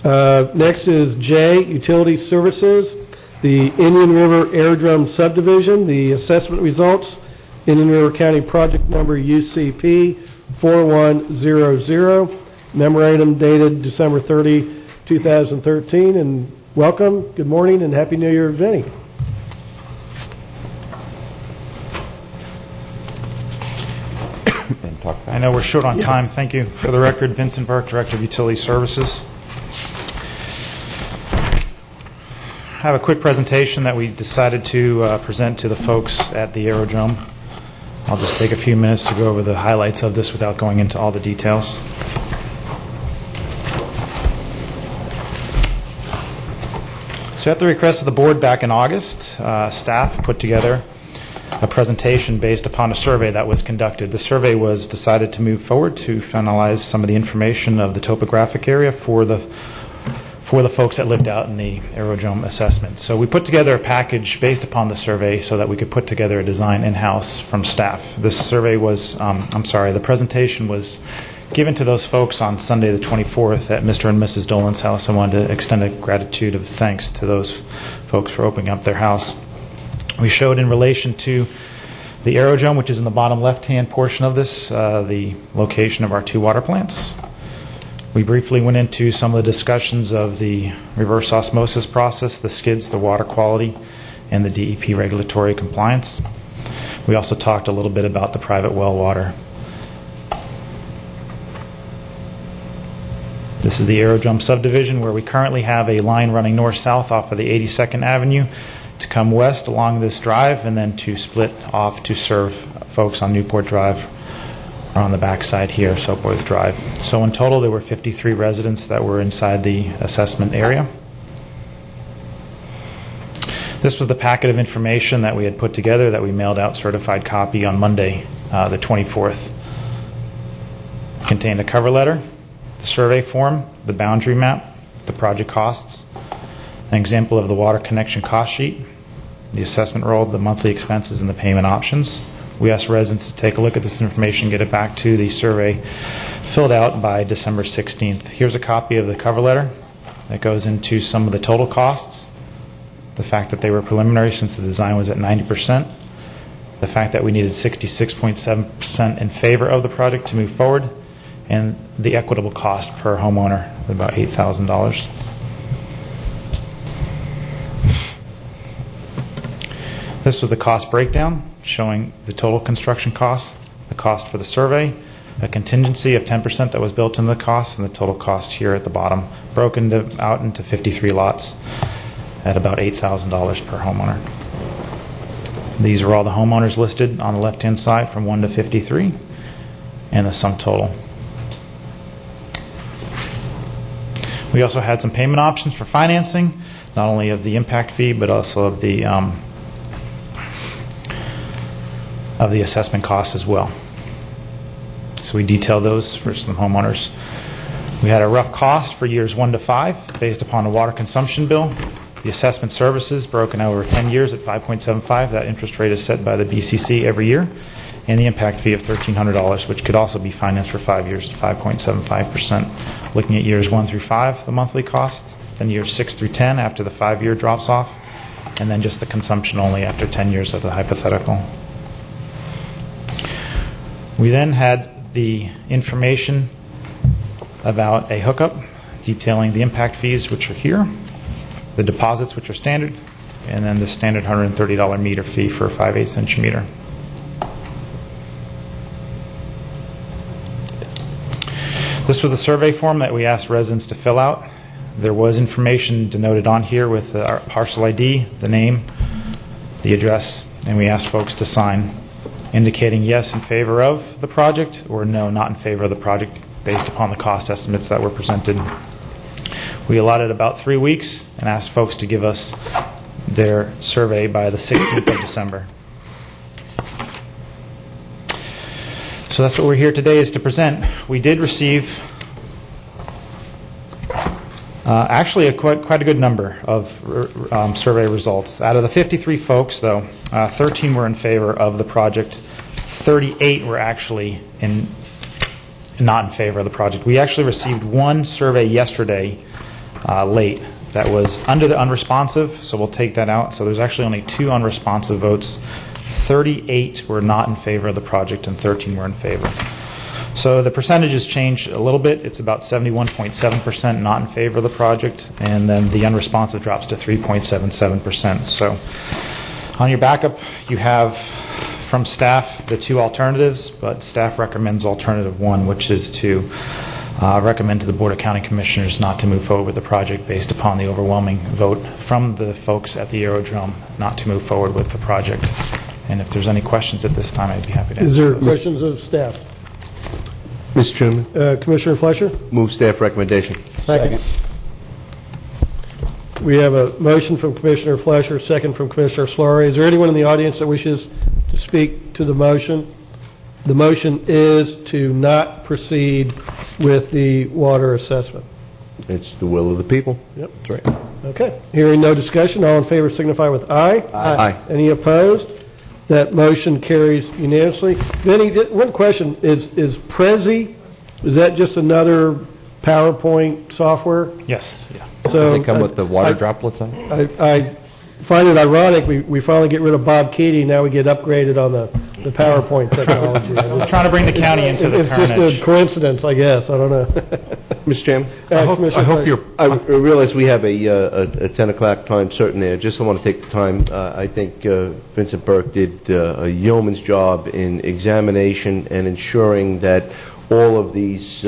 Next is J, Utility Services, the Indian River Aerodrome Subdivision, the assessment results, Indian River County Project Number UCP 4100, memorandum dated December 30, 2013, and welcome, good morning, and Happy New Year, Vinny. I know we're short on time. Thank you. For the record, Vincent Burke, Director of Utility Services. I have a quick presentation that we decided to present to the folks at the Aerodrome. I'll just take a few minutes to go over the highlights of this without going into all the details. So at the request of the board back in August, staff put together a presentation based upon a survey that was conducted. The survey was decided to move forward to finalize some of the information of the topographic area for the folks that lived out in the aerodrome assessment. So we put together a package based upon the survey so that we could put together a design in-house from staff. This survey was, the presentation was given to those folks on Sunday the 24th at Mr. and Mrs. Dolan's house. I wanted to extend a gratitude of thanks to those folks for opening up their house. We showed in relation to the aerodrome, which is in the bottom left-hand portion of this, the location of our 2 water plants. We briefly went into some of the discussions of the reverse osmosis process, the skids, the water quality, and the DEP regulatory compliance. We also talked a little bit about the private well water. This is the Aerodrome subdivision where we currently have a line running north-south off of the 82nd Avenue to come west along this drive and then to split off to serve folks on Newport Drive or on the backside here, Soapworth Drive. So in total there were 53 residents that were inside the assessment area. This was the packet of information that we had put together that we mailed out certified copy on Monday, the 24th. It contained a cover letter, the survey form, the boundary map, the project costs, an example of the water connection cost sheet, the assessment roll, the monthly expenses, and the payment options. We asked residents to take a look at this information, get it back to the survey filled out by December 16th. Here's a copy of the cover letter that goes into some of the total costs, the fact that they were preliminary since the design was at 90%, the fact that we needed 66.7% in favor of the project to move forward, and the equitable cost per homeowner of about $8,000. This was the cost breakdown showing the total construction cost, the cost for the survey, a contingency of 10% that was built into the cost, and the total cost here at the bottom, broken out into 53 lots at about $8,000 per homeowner. These are all the homeowners listed on the left-hand side from 1 to 53 and the sum total. We also had some payment options for financing, not only of the impact fee, but also of the of the assessment costs as well. So we detailed those for some homeowners. We had a rough cost for years 1 to 5 based upon the water consumption bill. The assessment services broken over 10 years at 5.75. That interest rate is set by the BCC every year. And the impact fee of $1,300, which could also be financed for 5 years at 5.75%. Looking at years 1 through 5, the monthly costs, then years 6 through 10 after the 5-year drops off, and then just the consumption only after 10 years of the hypothetical. We then had the information about a hookup detailing the impact fees, which are here, the deposits, which are standard, and then the standard $130 meter fee for a 5/8 inch meter. This was a survey form that we asked residents to fill out. There was information denoted on here with our parcel ID, the name, the address, and we asked folks to sign indicating yes in favor of the project or no, not in favor of the project based upon the cost estimates that were presented. We allotted about 3 weeks and asked folks to give us their survey by the 16th of December. So that's what we're here today is to present. We did receive actually quite a good number of survey results. Out of the 53 folks, though, 13 were in favor of the project. 38 were actually not in favor of the project. We actually received one survey yesterday late that was under the unresponsive, so we'll take that out. So there's actually only 2 unresponsive votes. 38 were not in favor of the project and 13 were in favor. So the percentages changed a little bit. It's about 71.7% not in favor of the project, and then the unresponsive drops to 3.77%. So on your backup, you have from staff the 2 alternatives, but staff recommends alternative 1, which is to recommend to the Board of County Commissioners not to move forward with the project based upon the overwhelming vote from the folks at the Aerodrome not to move forward with the project. And if there's any questions at this time, I'd be happy to answer. Is there those. questions of staff? Mr. Chairman. Commissioner Fleischer? Move staff recommendation. Second. We have a motion from Commissioner Fleischer, second from Commissioner Solari. Is there anyone in the audience that wishes to speak to the motion? The motion is to not proceed with the water assessment. It's the will of the people. Yep, that's right. Okay. Hearing no discussion, all in favor signify with aye. Aye. Any opposed? That motion carries unanimously. Vinny, one question. Is Prezi, is that just another PowerPoint software? Yes. Yeah. So Does it come with the water droplets on it? I find it ironic we finally get rid of Bob Keating, now we get upgraded on the PowerPoint technology. We're trying to bring the county into the It's just a coincidence, I guess. I don't know. Mr. Chairman? Commissioner Fleischer. I realize we have a 10 o'clock time certain there. Just I want to take the time. I think Vincent Burke did a yeoman's job in examination and ensuring that all of these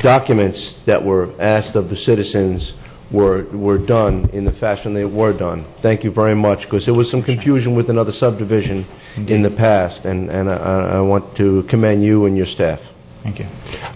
documents that were asked of the citizens were done in the fashion they were done. Thank you very much, because there was some confusion with another subdivision in the past, and I want to commend you and your staff. Thank you.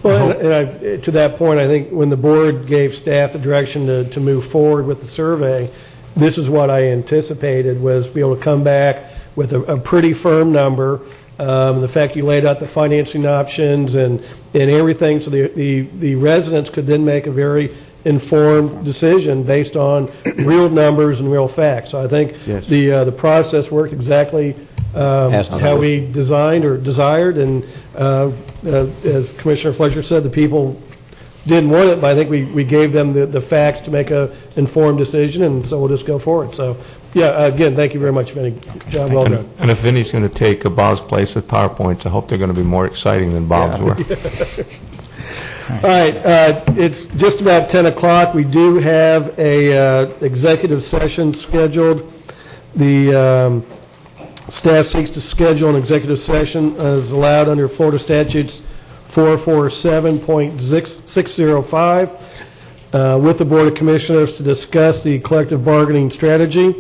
Well, and to that point, I think when the board gave staff the direction to move forward with the survey, this is what I anticipated, was be able to come back with a pretty firm number. The fact you laid out the financing options and everything, so the residents could then make a very informed decision based on real numbers and real facts. So I think yes, the process worked exactly how we designed or desired, and as Commissioner Fleischer said, the people didn't want it, but I think we gave them the facts to make a informed decision, and so we'll just go forward. So yeah, again, thank you very much, Vinny. Job well done. And if Vinny's going to take Bob's place with PowerPoints, I hope they're going to be more exciting than Bob's were. All right, it's just about 10 o'clock. We do have a executive session scheduled. The staff seeks to schedule an executive session as allowed under Florida Statutes 447.605 with the Board of Commissioners to discuss the collective bargaining strategy.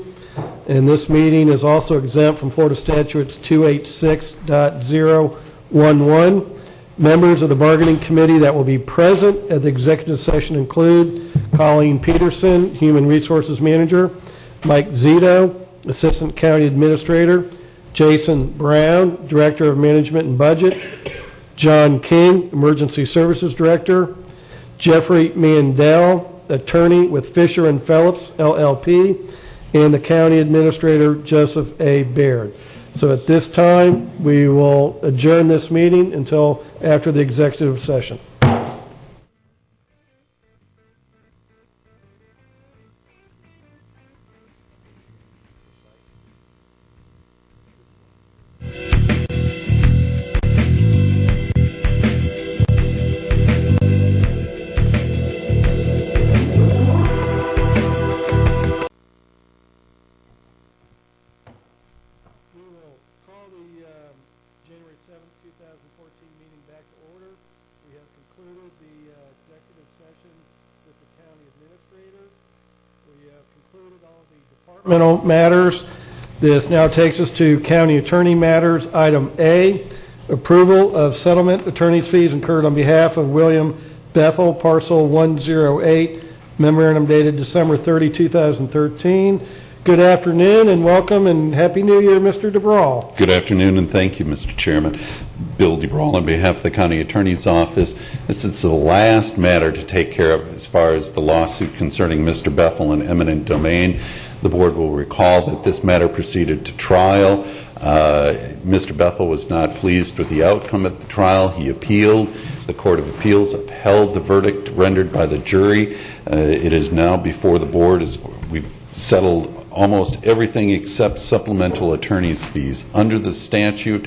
And this meeting is also exempt from Florida Statutes 286.011. Members of the bargaining committee that will be present at the executive session include Colleen Peterson, Human Resources Manager, Mike Zito, Assistant County Administrator, Jason Brown, Director of Management and Budget, John King, Emergency Services Director, Jeffrey Mandel, Attorney with Fisher and Phillips, LLP, and the County Administrator, Joseph A. Baird. So at this time, we will adjourn this meeting until after the executive session. Departmental matters. This now takes us to county attorney matters. Item A, approval of settlement attorney's fees incurred on behalf of William Bethel, parcel 108, memorandum dated December 30, 2013. Good afternoon and welcome and Happy New Year, Mr. DeBrawl. Good afternoon and thank you, Mr. Chairman. Bill DeBrawl on behalf of the County Attorney's Office. This is the last matter to take care of as far as the lawsuit concerning Mr. Bethel and eminent domain. The board will recall that this matter proceeded to trial. Mr. Bethel was not pleased with the outcome of the trial. He appealed. The Court of Appeals upheld the verdict rendered by the jury. It is now before the board as we've settled almost everything except supplemental attorney's fees. Under the statute,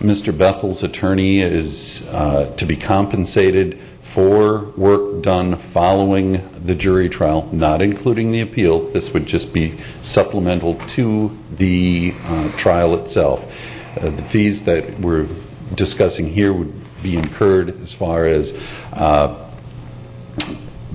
Mr. Bethel's attorney is to be compensated for work done following the jury trial, not including the appeal. This would just be supplemental to the trial itself. The fees that we're discussing here would be incurred as far as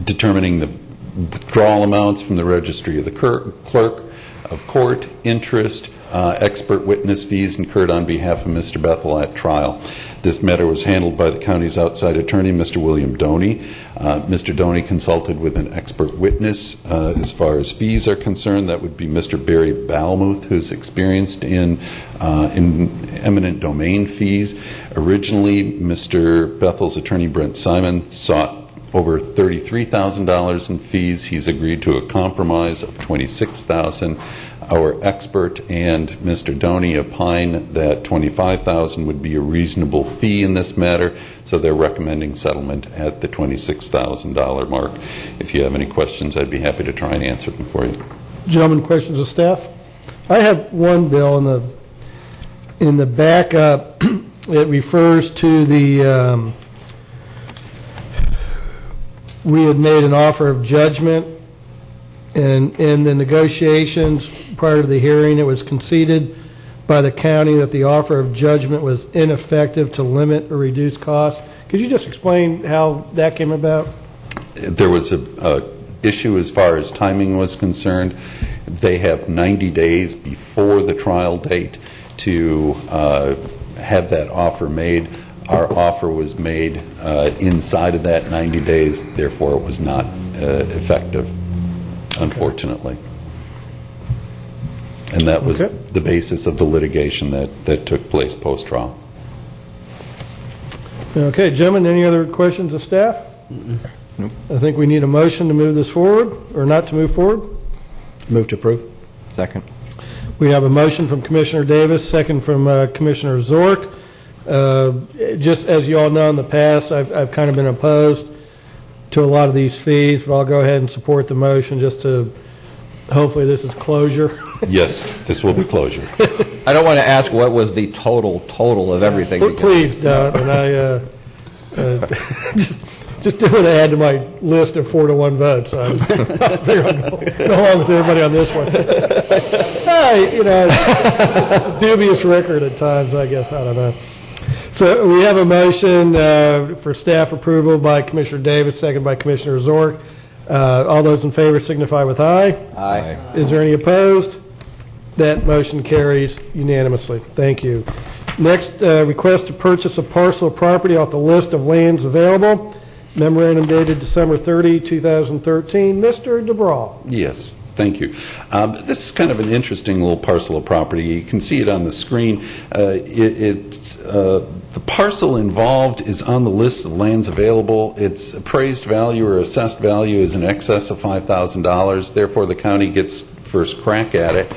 determining the withdrawal amounts from the registry of the clerk of court, interest, expert witness fees incurred on behalf of Mr. Bethel at trial. This matter was handled by the county's outside attorney, Mr. William Doney. Mr. Doney consulted with an expert witness as far as fees are concerned. That would be Mr. Barry Balmuth, who's experienced in eminent domain fees. Originally, Mr. Bethel's attorney, Brent Simon, sought over $33,000 in fees. He's agreed to a compromise of $26,000. Our expert and Mr. Doney opine that $25,000 would be a reasonable fee in this matter, so they're recommending settlement at the $26,000 mark. If you have any questions, I'd be happy to try and answer them for you. Gentlemen, questions of staff? I have one, Bill, in the backup. It refers to the we had made an offer of judgment, and in the negotiations prior to the hearing, it was conceded by the county that the offer of judgment was ineffective to limit or reduce costs. Could you just explain how that came about? There was a issue as far as timing was concerned. They have 90 days before the trial date to have that offer made. Our offer was made inside of that 90 days, therefore it was not effective, unfortunately. And that was the basis of the litigation that took place post-trial. Okay, gentlemen, any other questions of staff? Nope. I think we need a motion to move this forward, or not to move forward. Move to approve. Second. We have a motion from Commissioner Davis, second from Commissioner Zork. Just as you all know, in the past, I've kind of been opposed to a lot of these fees, but I'll go ahead and support the motion just to, hopefully this is closure. Yes, this will be closure. I don't want to ask what was the total of everything. Please don't, and I just didn't want to add to my list of 4-1 votes. I figure I'll go along with everybody on this one. It's a dubious record at times, I guess. I don't know. So we have a motion for staff approval by Commissioner Davis, second by Commissioner Zork. All those in favor signify with aye. Aye. Is there any opposed? That motion carries unanimously. Thank you. Next, request to purchase a parcel of property off the list of lands available. Memorandum dated December 30, 2013. Mr. DeBrawl. Yes. Thank you. This is kind of an interesting little parcel of property. You can see it on the screen. The parcel involved is on the list of lands available. Its appraised value or assessed value is in excess of $5,000. Therefore, the county gets first crack at it.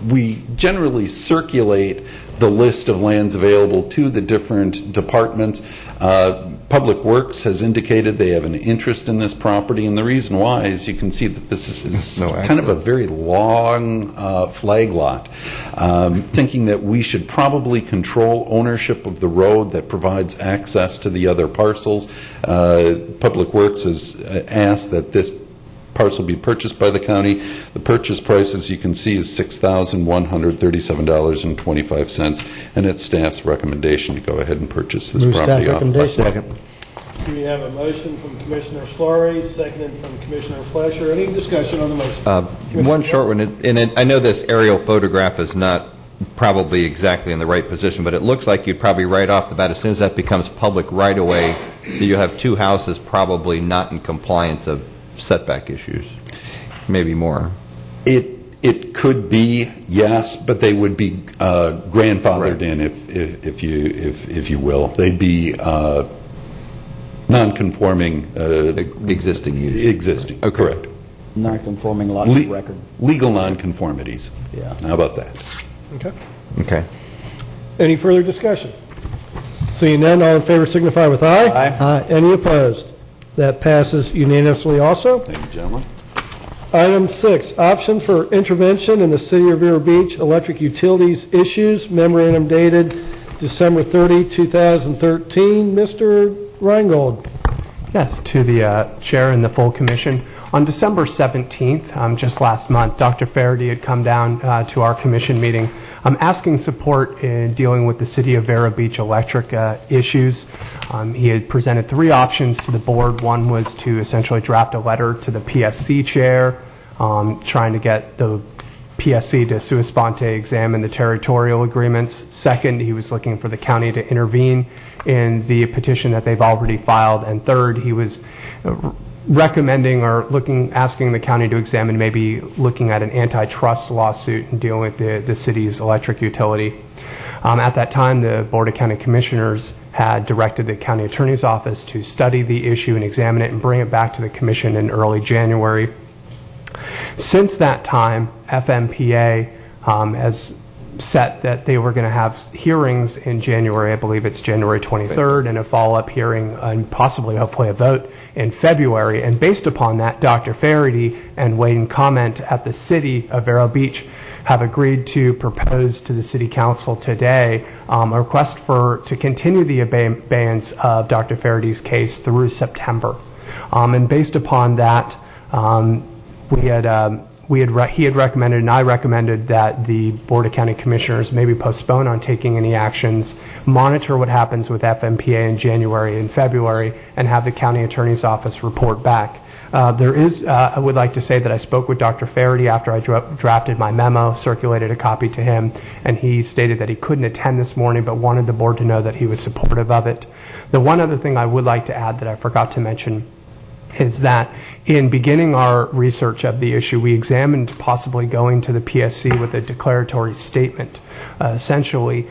We generally circulate the list of lands available to the different departments. Public Works has indicated they have an interest in this property, and the reason why is you can see that this is kind of a very long flag lot, thinking that we should probably control ownership of the road that provides access to the other parcels. Public Works has asked that this parcel be purchased by the county. The purchase price, as you can see, is $6,137.25, and it's staff's recommendation to go ahead and purchase this property off. Second. We have a motion from Commissioner Slurry, seconded from Commissioner Flesher. Any discussion on the motion? One short one, and I know this aerial photograph is not probably exactly in the right position, but it looks like you'd probably right off the bat, as soon as that becomes public right away, you have two houses probably not in compliance of setback issues, maybe more. It could be, yes, but they would be grandfathered in, if you will. They'd be non-conforming existing use. Existing, okay. Correct. Non-conforming lots of record. Legal non-conformities. Yeah. How about that? Okay. Okay. Any further discussion? Seeing none, all in favor signify with aye. Aye. Any opposed? That passes unanimously also. Thank you, gentlemen. Item 6, option for intervention in the City of Vero Beach electric utilities issues, memorandum dated December 30, 2013. Mr. Reingold. Yes, to the Chair and the full Commission. On December 17th, just last month, Dr. Faraday had come down to our Commission meeting asking support in dealing with the City of Vero Beach electric issues. He had presented 3 options to the board. One was to essentially draft a letter to the PSC chair, trying to get the PSC to sua sponte examine the territorial agreements. Second, he was looking for the county to intervene in the petition that they've already filed. And third, he was recommending or asking the county to examine maybe looking at an antitrust lawsuit and dealing with the city's electric utility. At that time, the Board of County Commissioners had directed the county attorney's office to study the issue and examine it and bring it back to the commission in early January. Since that time, FMPA has set that they were going to have hearings in January. I believe it's January 23rd, and a follow-up hearing and possibly, hopefully, a vote in February. And based upon that, Dr. Faraday and Wayne Comment at the City of Vero Beach have agreed to propose to the City Council today a request to continue the abeyance of Dr. Faraday's case through September. And based upon that, he had recommended, and I recommended, that the Board of County Commissioners maybe postpone on taking any actions, monitor what happens with FMPA in January and February, and have the County Attorney's Office report back. I would like to say that I spoke with Dr. Faraday after I drafted my memo, circulated a copy to him, and he stated that he couldn't attend this morning but wanted the board to know that he was supportive of it. The one other thing I would like to add that I forgot to mention is that in beginning our research of the issue, we examined possibly going to the PSC with a declaratory statement. Essentially,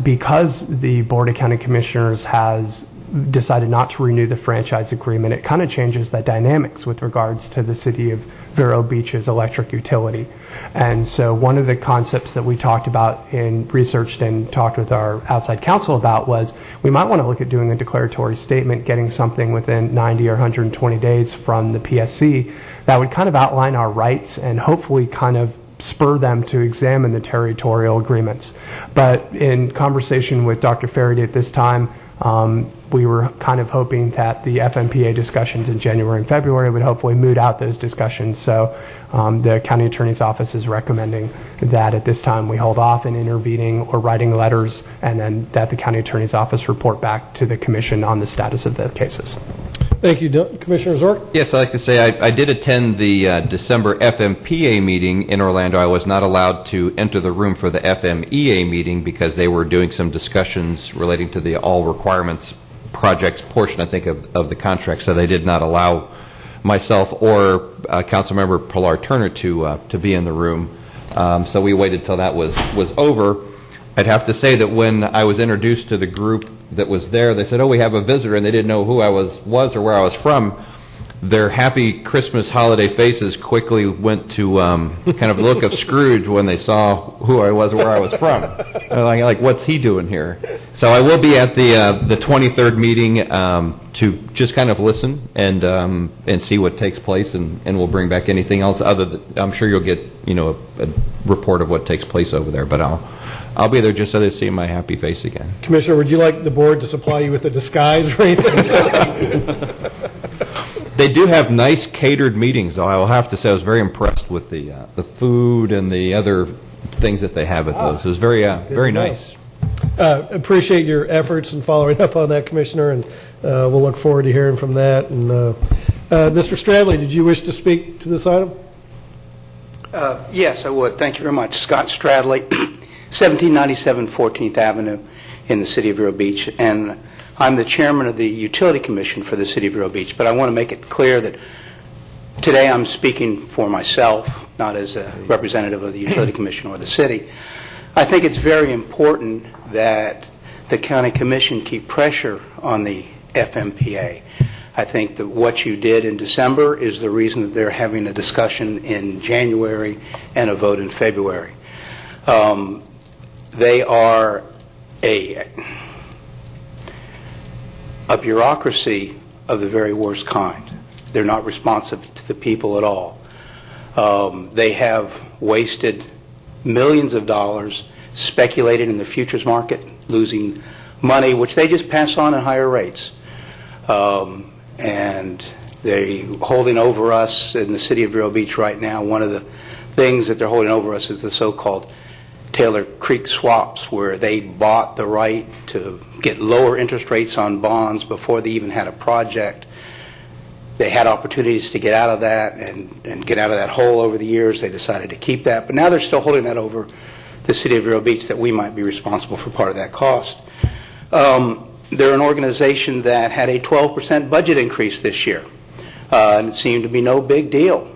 because the Board of County Commissioners has decided not to renew the franchise agreement, it kind of changes the dynamics with regards to the City of Vero Beach's electric utility. And so one of the concepts that we talked about and researched and talked with our outside counsel about was we might want to look at doing a declaratory statement, getting something within 90 or 120 days from the PSC that would kind of outline our rights and hopefully kind of spur them to examine the territorial agreements. But in conversation with Dr. Faraday at this time, we were kind of hoping that the FMPA discussions in January and February would hopefully moot out those discussions. So the county attorney's office is recommending that at this time we hold off in intervening or writing letters, and then that the county attorney's office report back to the commission on the status of the cases. Thank you. Commissioner Zork? Yes, I'd like to say I did attend the December FMPA meeting in Orlando. I was not allowed to enter the room for the FMEA meeting because they were doing some discussions relating to the all requirements projects portion, I think, of the contract, so they did not allow myself or Councilmember Pilar Turner to be in the room. So we waited till that was over. I'd have to say that when I was introduced to the group that was there, they said, "Oh, we have a visitor," and they didn't know who I was or where I was from. Their happy Christmas holiday faces quickly went to kind of a look of Scrooge when they saw who I was or where I was from. Like, what's he doing here? So I will be at the 23rd meeting to just kind of listen and see what takes place, and we'll bring back anything else other than, I'm sure you'll get a report of what takes place over there, but I'll be there just so they see my happy face again. Commissioner, would you like the board to supply you with a disguise or anything? They do have nice catered meetings, though. I will have to say I was very impressed with the food and the other things that they have at those. It was very nice. Appreciate your efforts in following up on that, Commissioner, and we'll look forward to hearing from that. And Mr. Stradley, did you wish to speak to this item? Yes, I would. Thank you very much. Scott Stradley, 1797 14th Avenue in the city of Vero Beach, and I'm the chairman of the Utility Commission for the City of Vero Beach, but I want to make it clear that today I'm speaking for myself, not as a representative of the Utility Commission or the city. I think it's very important that the County Commission keep pressure on the FMPA. I think that what you did in December is the reason that they're having a discussion in January and a vote in February. They are a bureaucracy of the very worst kind. They're not responsive to the people at all. They have wasted millions of dollars, speculated in the futures market, losing money, which they just pass on at higher rates. And they're holding over us in the city of Vero Beach right now. One of the things that they're holding over us is the so-called Taylor Creek swaps, where they bought the right to get lower interest rates on bonds before they even had a project. They had opportunities to get out of that and get out of that hole over the years. They decided to keep that, but now they're still holding that over the city of Vero Beach, that we might be responsible for part of that cost. They're an organization that had a 12% budget increase this year, and it seemed to be no big deal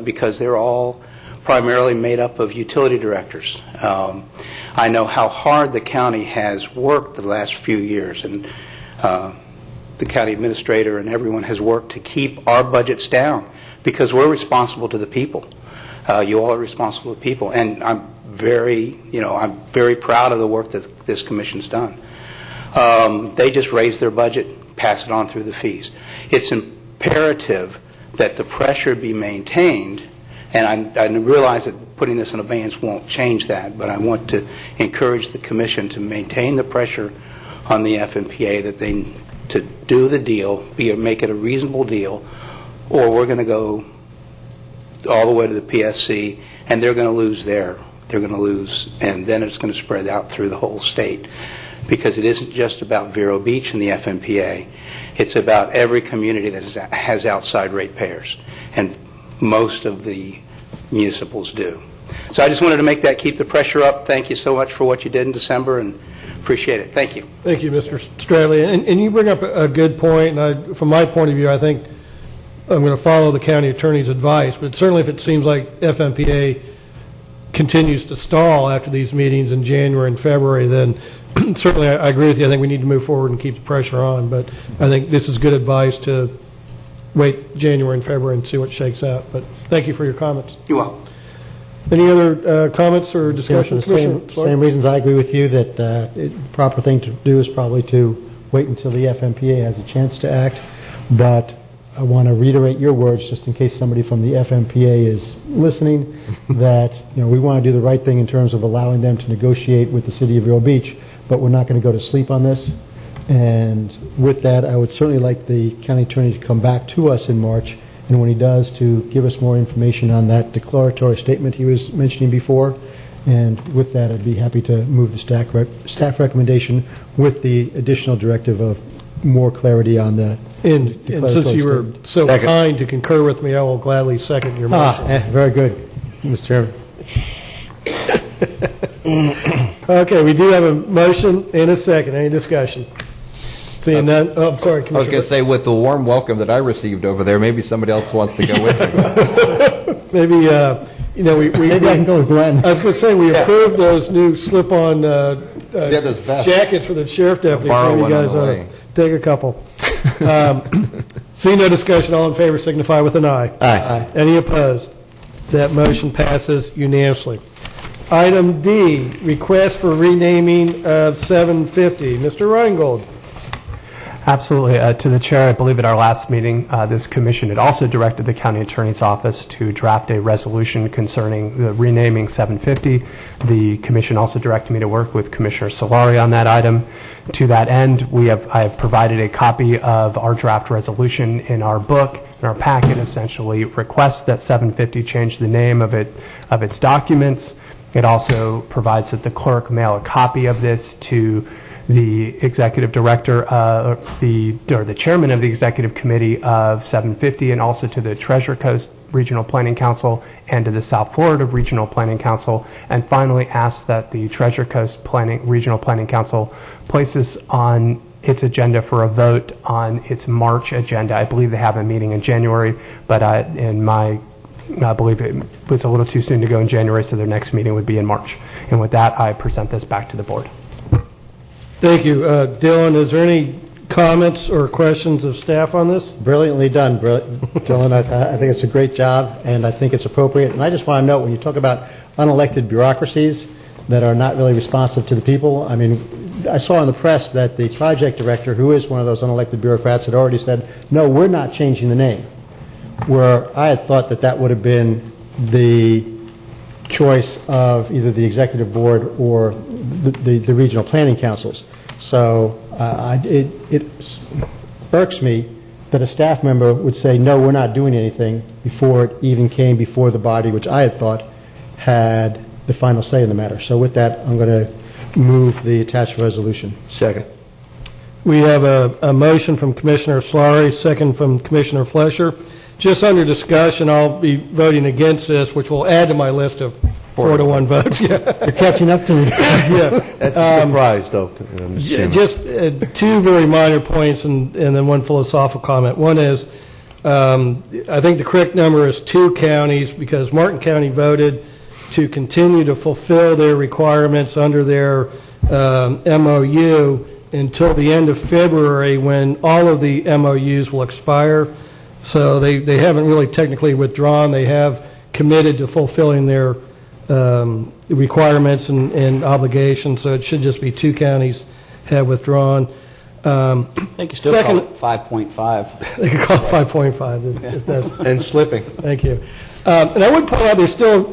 because they're all primarily made up of utility directors. I know how hard the county has worked the last few years, and the county administrator and everyone has worked to keep our budgets down because we're responsible to the people. You all are responsible to people, and I'm very proud of the work that this commission's done. They just raise their budget, pass it on through the fees. It's imperative that the pressure be maintained, and I realize that putting this in abeyance won't change that, but I want to encourage the commission to maintain the pressure on the FMPA that they to do the deal, make it a reasonable deal, or we're going to go all the way to the PSC, and they're going to lose there. They're going to lose, and then it's going to spread out through the whole state, because it isn't just about Vero Beach and the FMPA. It's about every community that has outside ratepayers, and most of the municipals do. So I just wanted to make that, keep the pressure up. Thank you so much for what you did in December, and appreciate it. Thank you. Thank you, Mr. Stradley. And you bring up a good point, and from my point of view, I think I'm going to follow the county attorney's advice, but certainly if it seems like FMPA continues to stall after these meetings in January and February, then certainly I agree with you. I think we need to move forward and keep the pressure on, but I think this is good advice to wait January and February and see what shakes out. But thank you for your comments. You're welcome. Any other comments or discussion? Same reasons I agree with you that the proper thing to do is probably to wait until the FMPA has a chance to act, but I want to reiterate your words just in case somebody from the FMPA is listening, that we want to do the right thing in terms of allowing them to negotiate with the city of Vero Beach, but we're not going to go to sleep on this. And with that, I would certainly like the county attorney to come back to us in March, and when he does, to give us more information on that declaratory statement he was mentioning before. And with that, I'd be happy to move the staff recommendation with the additional directive of more clarity on the and since you were so kind to concur with me, I will gladly second your motion. Very good, Mr. Chairman. Okay, we do have a motion and a second. Any discussion? Seeing none, oh, I'm sorry, I was Commissioner. going to say, with the warm welcome that I received over there, maybe somebody else wants to go with me. Maybe, Maybe I can go with Glenn. I was going to say, we approved those new slip-on those vests. jackets for the sheriff deputy. Borrow Maybe one you on guys the way. take a couple. See no discussion, all in favor signify with an aye. Aye. Any opposed? That motion passes unanimously. Item D, request for renaming of 750. Mr. Reingold. Absolutely. To the chair, I believe at our last meeting, this commission had also directed the county attorney's office to draft a resolution concerning the renaming 750. The commission also directed me to work with Commissioner Solari on that item. To that end, I have provided a copy of our draft resolution in our book. In our packet, essentially requests that 750 change the name of its documents. It also provides that the clerk mail a copy of this to the executive director, or the chairman of the executive committee of 750, and also to the Treasure Coast Regional Planning Council and to the South Florida Regional Planning Council, and finally asks that the Treasure Coast Regional Planning Council places on its agenda for a vote on its March agenda. I believe they have a meeting in January, but I believe it was a little too soon to go in January, so their next meeting would be in March. And with that, I present this back to the board. Thank you. Dylan, is there any comments or questions of staff on this? Brilliantly done, Dylan. I think it's a great job, and I think it's appropriate. And I just want to note, when you talk about unelected bureaucracies that are not really responsive to the people, I mean, I saw in the press that the project director, who is one of those unelected bureaucrats, had already said, no, we're not changing the name, where I had thought that would have been the choice of either the executive board or the regional planning councils. So it irks me that a staff member would say, no, we're not doing anything, before it even came before the body, which I had thought had the final say in the matter. So with that, I'm going to move the attached resolution. Second. We have a motion from Commissioner Solari, second from Commissioner Flesher. Just under discussion, I'll be voting against this, which will add to my list of 4-to-1 votes. You're catching up to me. Yeah. That's a surprise, though. Just two very minor points and then one philosophical comment. One is, I think the correct number is 2 counties, because Martin County voted to continue to fulfill their requirements under their MOU until the end of February, when all of the MOUs will expire. So they haven't really technically withdrawn. They have committed to fulfilling their requirements and obligations. So it should just be 2 counties have withdrawn. They can still call it 5.5. They can call it 5.5. If that's, and slipping. Thank you. And I would point out there's still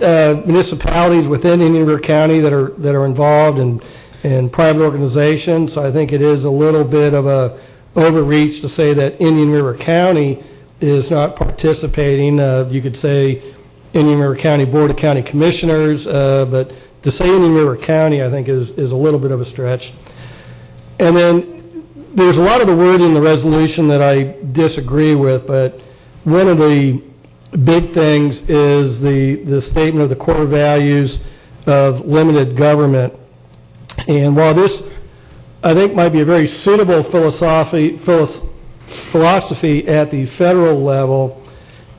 municipalities within Indian River County that are involved and private organizations. So I think it is a little bit of a overreach to say that Indian River County is not participating. You could say Indian River County Board of County Commissioners, but to say Indian River County, I think, is a little bit of a stretch. And then there's a lot of the word in the resolution that I disagree with, but one of the big things is the statement of the core values of limited government. And while this, I think, might be a very suitable philosophy at the federal level,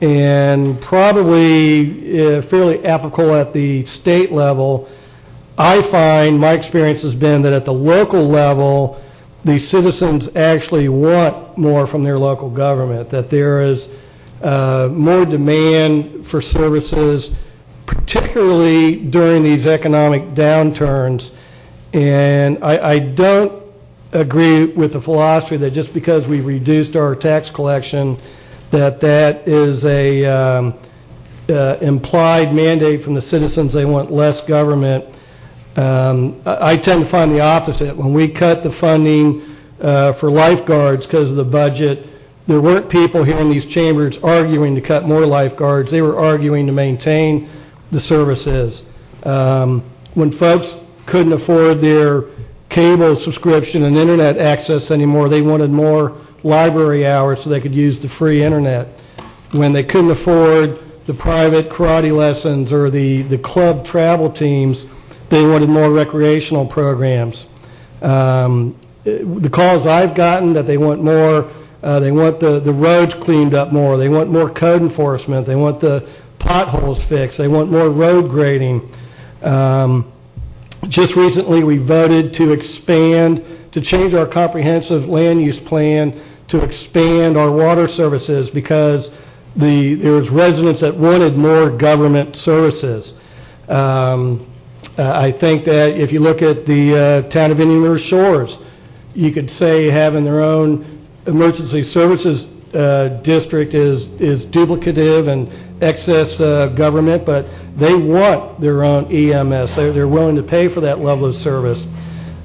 and probably fairly applicable at the state level, I find my experience has been that at the local level, the citizens actually want more from their local government, that there is more demand for services, particularly during these economic downturns. And I don't agree with the philosophy that just because we reduced our tax collection, that is a implied mandate from the citizens. They want less government. I tend to find the opposite. When we cut the funding for lifeguards because of the budget, there weren't people here in these chambers arguing to cut more lifeguards. They were arguing to maintain the services. When folks couldn't afford their cable subscription and internet access anymore, they wanted more library hours so they could use the free internet. When they couldn't afford the private karate lessons or the club travel teams, they wanted more recreational programs. the calls I've gotten that they want more, they want the roads cleaned up more, they want more code enforcement, they want the potholes fixed, they want more road grading. Just recently we voted to change our comprehensive land use plan to expand our water services because there was residents that wanted more government services. I think that if you look at the town of Indian River Shores, you could say having their own emergency services district is duplicative and excess government, but they want their own EMS. They're willing to pay for that level of service.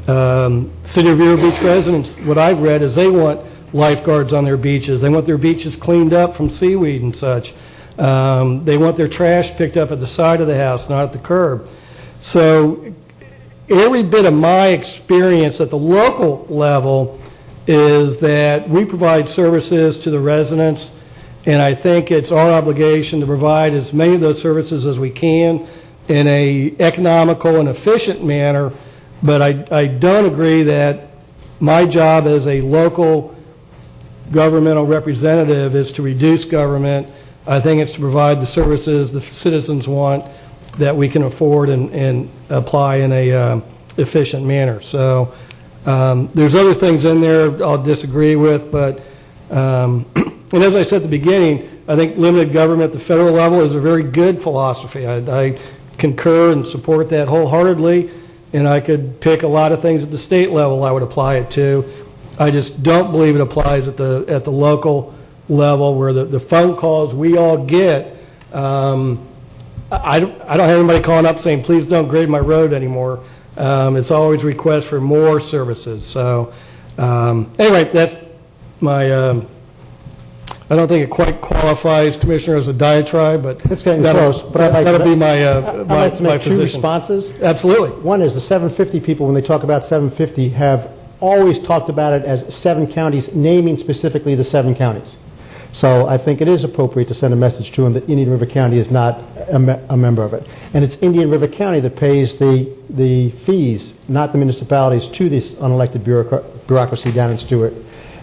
City of Vero Beach residents, what I've read is they want lifeguards on their beaches. They want their beaches cleaned up from seaweed and such. They want their trash picked up at the side of the house, not at the curb. So every bit of my experience at the local level is that we provide services to the residents, and I think it's our obligation to provide as many of those services as we can in a economical and efficient manner, but I don't agree that my job as a local governmental representative is to reduce government. I think it's to provide the services the citizens want that we can afford and apply in a efficient manner. So there's other things in there I'll disagree with, but and as I said at the beginning, I think limited government at the federal level is a very good philosophy. I concur and support that wholeheartedly, and I could pick a lot of things at the state level I would apply it to. I just don't believe it applies at the local level where the phone calls we all get. I don't have anybody calling up saying, please don't grade my road anymore. It's always requests for more services. So anyway, that's my, I don't think it quite qualifies, Commissioner, as a diatribe, but it's getting close. But that'll be my I'd like to make two responses. Absolutely. One is the 750 people, when they talk about 750, have always talked about it as 7 counties, naming specifically the 7 counties. So I think it is appropriate to send a message to them that Indian River County is not a member of it. And it's Indian River County that pays the fees, not the municipalities, to this unelected bureaucracy down in Stewart.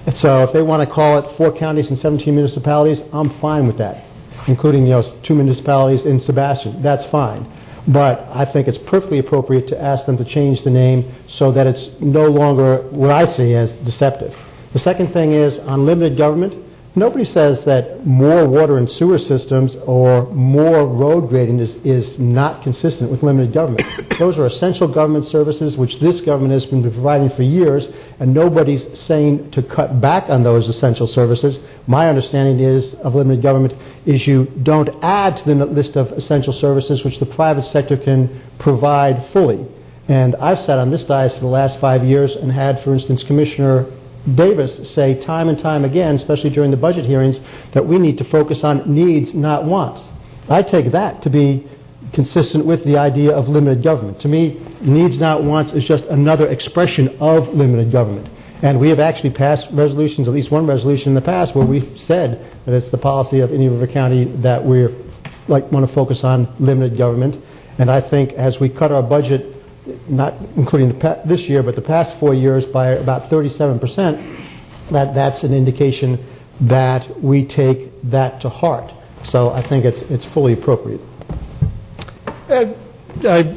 And so if they want to call it 4 counties and 17 municipalities, I'm fine with that, including 2 municipalities in Sebastian. That's fine. But I think it's perfectly appropriate to ask them to change the name so that it's no longer what I see as deceptive. The second thing is on limited government. Nobody says that more water and sewer systems or more road grading is not consistent with limited government. Those are essential government services which this government has been providing for years, and nobody's saying to cut back on those essential services. My understanding is of limited government is you don't add to the list of essential services which the private sector can provide fully. And I've sat on this dais for the last 5 years and had, for instance, Commissioner Davis say time and time again, especially during the budget hearings, that we need to focus on needs, not wants. I take that to be consistent with the idea of limited government. To me, needs, not wants is just another expression of limited government. And we have actually passed resolutions, at least one resolution in the past, where we've said that it's the policy of Indian River County that we want to focus on limited government. And I think as we cut our budget, not including this year, but the past 4 years by about 37%, that's an indication that we take that to heart. So I think it's fully appropriate. I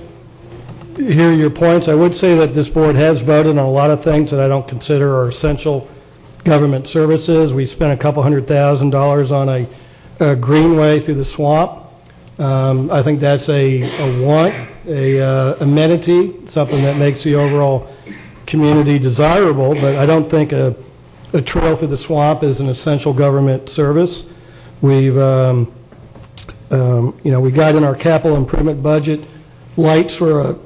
hear your points. I would say that this board has voted on a lot of things that I don't consider are essential government services. We spent a couple $100,000 on a greenway through the swamp. I think that's a want, a amenity, something that makes the overall community desirable, but I don't think a trail through the swamp is an essential government service. We've, we got in our capital improvement budget lights for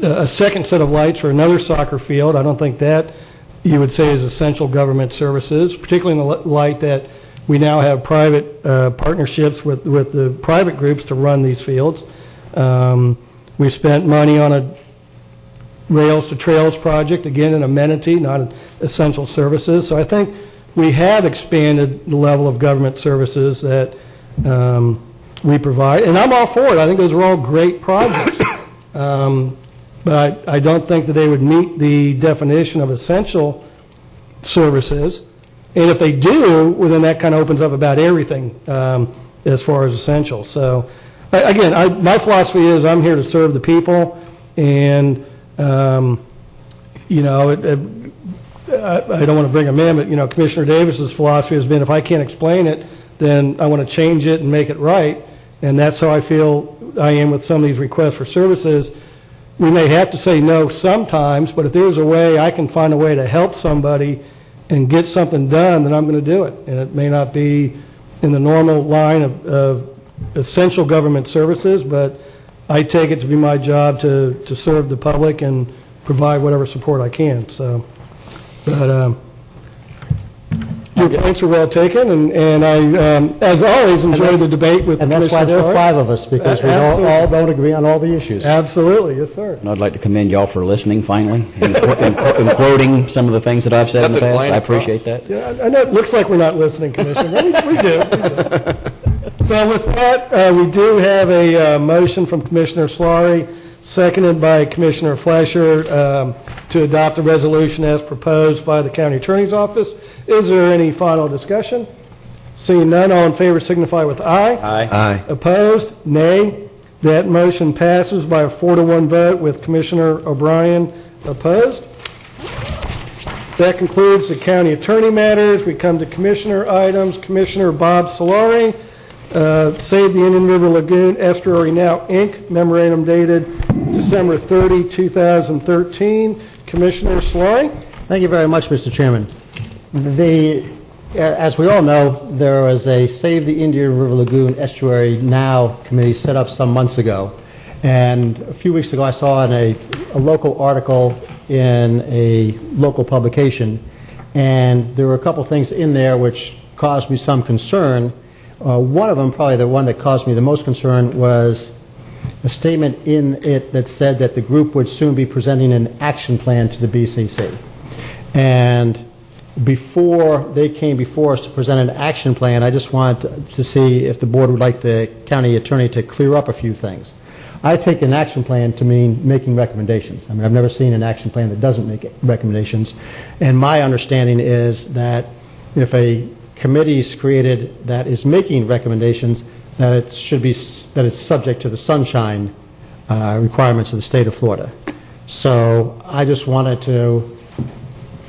a second set of lights for another soccer field. I don't think that you would say is essential government services, particularly in the light that we now have private partnerships with the private groups to run these fields. We spent money on a Rails to Trails project, again an amenity, not an essential services. So I think we have expanded the level of government services that we provide, and I'm all for it. I think those are all great projects. But I don't think that they would meet the definition of essential services. And if they do, well, then that kind of opens up about everything as far as essential. So, again, my philosophy is I'm here to serve the people, and, you know, I don't want to bring them in, but, you know, Commissioner Davis's philosophy has been if I can't explain it, then I want to change it and make it right. And that's how I feel I am with some of these requests for services. We may have to say no sometimes, but if there's a way I can find a way to help somebody and get something done, then I'm going to do it. And it may not be in the normal line of essential government services, but I take it to be my job to serve the public and provide whatever support I can. So, but your points are well taken, and I, as always, enjoy the debate with Commissioner. And that's why there are 5 of us, because we all don't agree on all the issues. Absolutely, yes, sir. And I'd like to commend y'all for listening, finally, and quoting some of the things that I've said in the past. I appreciate that. Yeah, I know it looks like we're not listening, Commissioner. We do. So with that, we do have a motion from Commissioner Solari, seconded by Commissioner Flesher, to adopt a resolution as proposed by the County Attorney's Office. Is there any final discussion? Seeing none, all in favor signify with aye. Aye. Aye. Opposed? Nay. That motion passes by a 4-to-1 vote with Commissioner O'Brien opposed. That concludes the county attorney matters. We come to commissioner items. Commissioner Bob Solari, Save the Indian River Lagoon Estuary Now, Inc., memorandum dated December 30, 2013. Commissioner Solari. Thank you very much, Mr. Chairman. As we all know, there was a Save the Indian River Lagoon Estuary Now committee set up some months ago. And a few weeks ago, I saw in a local article in a local publication, and there were a couple things in there which caused me some concern. One of them, probably the one that caused me the most concern, was a statement in it that said that the group would soon be presenting an action plan to the BCC. And before they came before us to present an action plan, I just wanted to see if the board would like the county attorney to clear up a few things. I take an action plan to mean making recommendations. I mean, I've never seen an action plan that doesn't make recommendations. And my understanding is that if a committee is created that is making recommendations, that it should be, that it's subject to the sunshine requirements of the state of Florida. So I just wanted to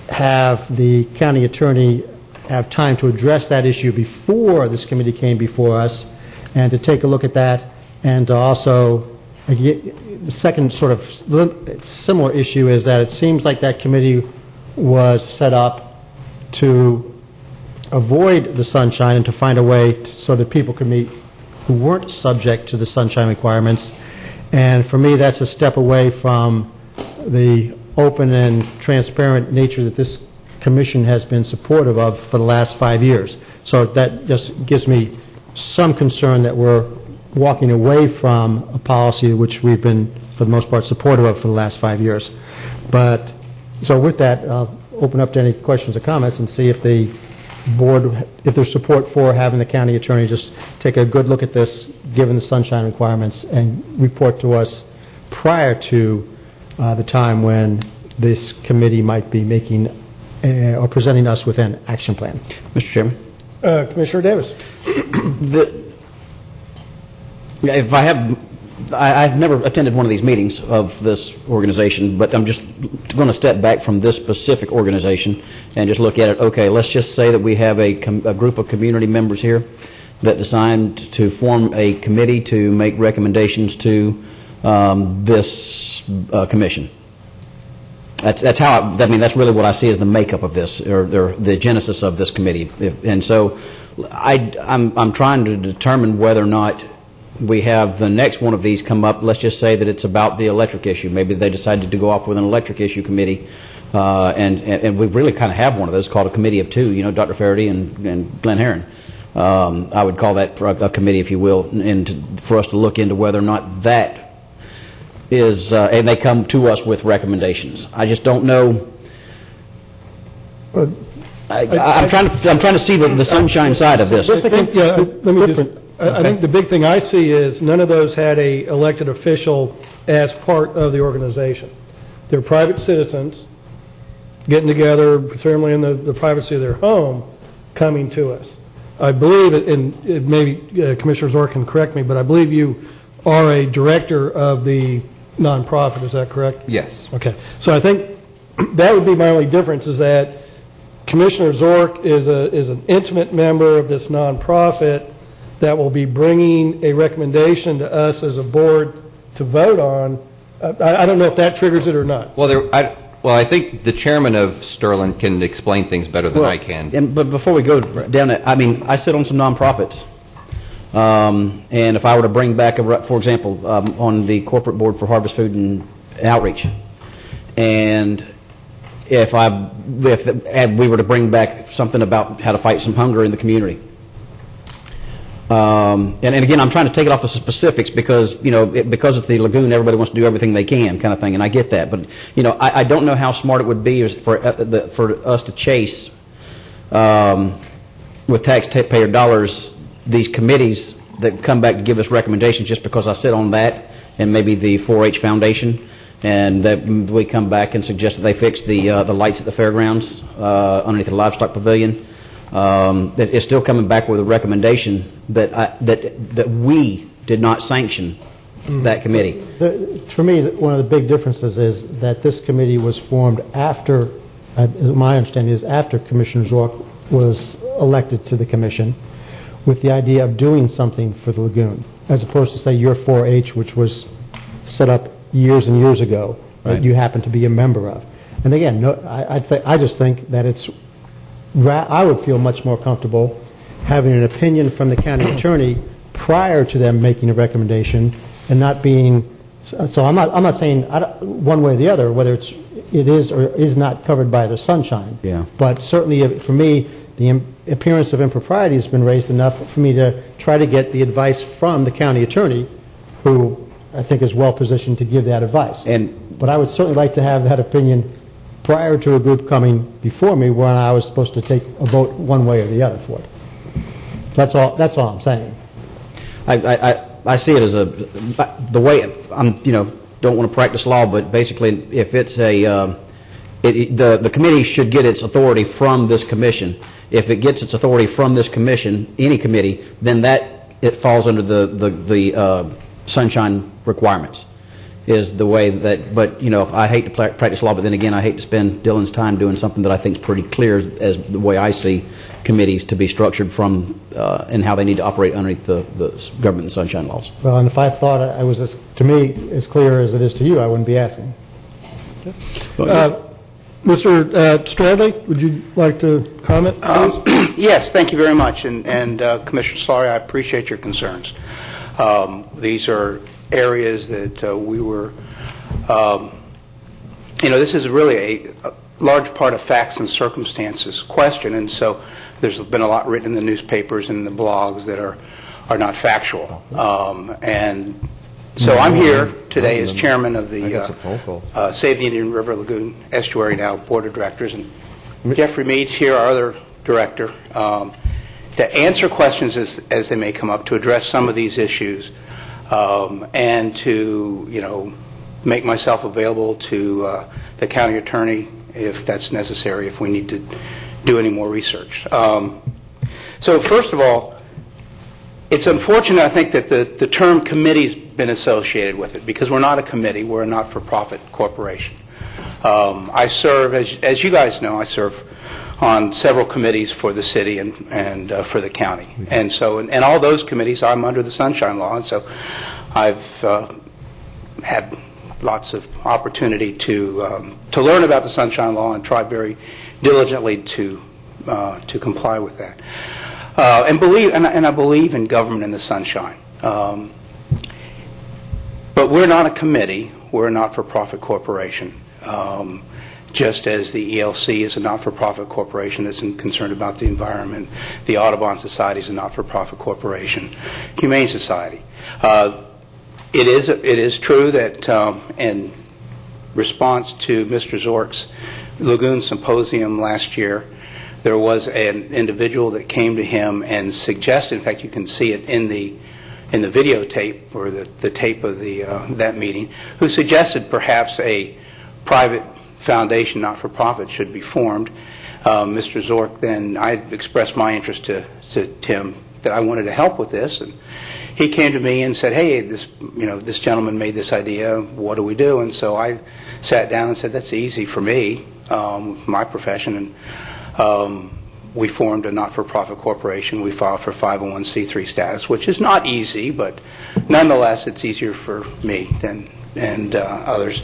have the county attorney have time to address that issue before this committee came before us, and to take a look at that, and to also, the second sort of similar issue is that it seems like that committee was set up to avoid the sunshine and to find a way so that people could meet who weren't subject to the sunshine requirements. And for me, that's a step away from the open and transparent nature that this commission has been supportive of for the last 5 years. So that just gives me some concern that we're walking away from a policy which we've been, for the most part, supportive of for the last 5 years. But, so with that, I'll open up to any questions or comments and see if the board, if there's support for having the county attorney just take a good look at this, given the sunshine requirements, and report to us prior to the time when this committee might be making or presenting us with an action plan. Mr. Chairman. Commissioner Davis. If I have, I've never attended one of these meetings of this organization, but I'm just going to step back from this specific organization and just look at it. Okay, let's just say that we have a group of community members here that decided to form a committee to make recommendations to this commission. That's how I mean, that's really what I see as the makeup of this, or the genesis of this committee. And so I'm trying to determine whether or not we have the next one of these come up. Let's just say that it's about the electric issue. Maybe they decided to go off with an electric issue committee, and we really kind of have one of those called a committee of two, you know, Dr. Faraday and Glenn Herron. I would call that a committee, if you will, and for us to look into whether or not that is, and they come to us with recommendations. I just don't know. I'm trying to see the sunshine side of this. I think the big thing I see is none of those had a elected official as part of the organization. They're private citizens getting together, certainly in the privacy of their home, coming to us. I believe, and maybe Commissioner Zork can correct me, but I believe you are a director of the nonprofit. Is that correct? Yes. Okay. So I think that would be my only difference, is that Commissioner Zork is an intimate member of this nonprofit that will be bringing a recommendation to us as a board to vote on. I don't know if that triggers it or not. Well, I think the chairman of Sterling can explain things better than I can. But before we go down that, I mean, I sit on some nonprofits. And if I were to bring back, for example, on the corporate board for Harvest Food and Outreach, and if we were to bring back something about how to fight some hunger in the community. And again, I'm trying to take it off the specifics because, because it's the lagoon, everybody wants to do everything they can kind of thing, and I get that. But, I don't know how smart it would be for us to chase, with taxpayer dollars, these committees that come back to give us recommendations just because I sit on that and maybe the 4-H Foundation, and that we come back and suggest that they fix the lights at the fairgrounds underneath the livestock pavilion. That is still coming back with a recommendation that we did not sanction that committee. For me, one of the big differences is that this committee was formed after, my understanding is after Commissioner Zork was elected to the commission, with the idea of doing something for the lagoon, as opposed to, say, your 4-H, which was set up years and years ago, that you happen to be a member of. And again, I just think that I would feel much more comfortable having an opinion from the county attorney prior to them making a recommendation, and not being. So I'm not saying one way or the other whether it is or is not covered by the sunshine. Yeah. But certainly, for me, the appearance of impropriety has been raised enough for me to try to get the advice from the county attorney, who I think is well positioned to give that advice. But I would certainly like to have that opinion prior to a group coming before me when I was supposed to take a vote one way or the other for it. That's all I'm saying. I see it as the way I'm, don't want to practice law, but basically if it's the committee should get its authority from this commission. If it gets its authority from this commission, any committee, then it falls under the sunshine requirements. Is the way that, but I hate to practice law, but then again, I hate to spend Dylan's time doing something that I think is pretty clear as the way I see committees to be structured from and how they need to operate underneath the government and sunshine laws. Well, and if I thought I was, to me, as clear as it is to you, I wouldn't be asking. Mr. Stradley, would you like to comment, please? Yes, thank you very much. And Commissioner Solari, I appreciate your concerns. These are areas that we were, this is really a large part of facts and circumstances question, and so there's been a lot written in the newspapers and in the blogs that are not factual. And so I'm here today as chairman of the Save the Indian River Lagoon Estuary Now Board of Directors, and Jeffrey Mead's here, our other director, to answer questions as they may come up, to address some of these issues, and to, make myself available to the county attorney if that's necessary, if we need to do any more research. So first of all, it's unfortunate, I think, that the term committee's been associated with it, because we're not a committee, we're a not-for-profit corporation. I serve, as you guys know, I serve on several committees for the city and for the county. And so, and all those committees, I'm under the Sunshine Law, and so I've had lots of opportunity to learn about the Sunshine Law and try very diligently to comply with that. And I believe in government in the sunshine. But we're not a committee, we're a not-for-profit corporation. Just as the ELC is a not-for-profit corporation that's concerned about the environment, the Audubon Society is a not-for-profit corporation, Humane Society. It is true that in response to Mr. Zork's Lagoon Symposium last year, there was an individual that came to him and suggested, in fact, you can see it in the videotape or the tape of that meeting, who suggested perhaps a private foundation, not-for-profit, should be formed. Mr. Zork, then I expressed my interest to Tim that I wanted to help with this, and he came to me and said, "Hey, this gentleman made this idea. What do we do?" And so I sat down and said, "That's easy for me, my profession." And we formed a not-for-profit corporation. We filed for 501c3 status, which is not easy, but nonetheless, it's easier for me and others.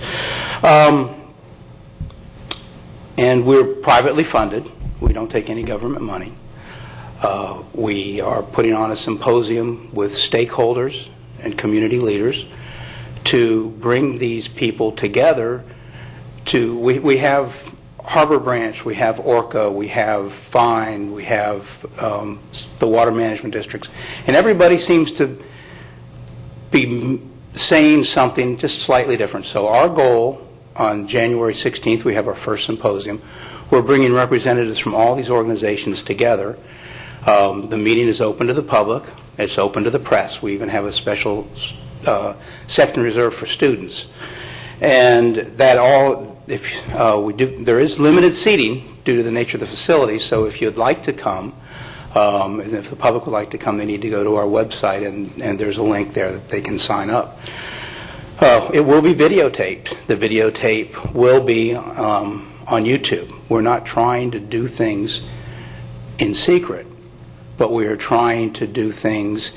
And we're privately funded. We don't take any government money. We are putting on a symposium with stakeholders and community leaders to bring these people together. We have Harbor Branch, we have Orca, we have Fine, we have the water management districts, and everybody seems to be saying something just slightly different. So our goal on January 16th, we have our first symposium. We're bringing representatives from all these organizations together. The meeting is open to the public. It's open to the press. We even have a special section reserved for students. And that all, there is limited seating due to the nature of the facility, so if you'd like to come, and if the public would like to come, they need to go to our website, and there's a link there that they can sign up. It will be videotaped. The videotape will be on YouTube. We're not trying to do things in secret, but we are trying to do things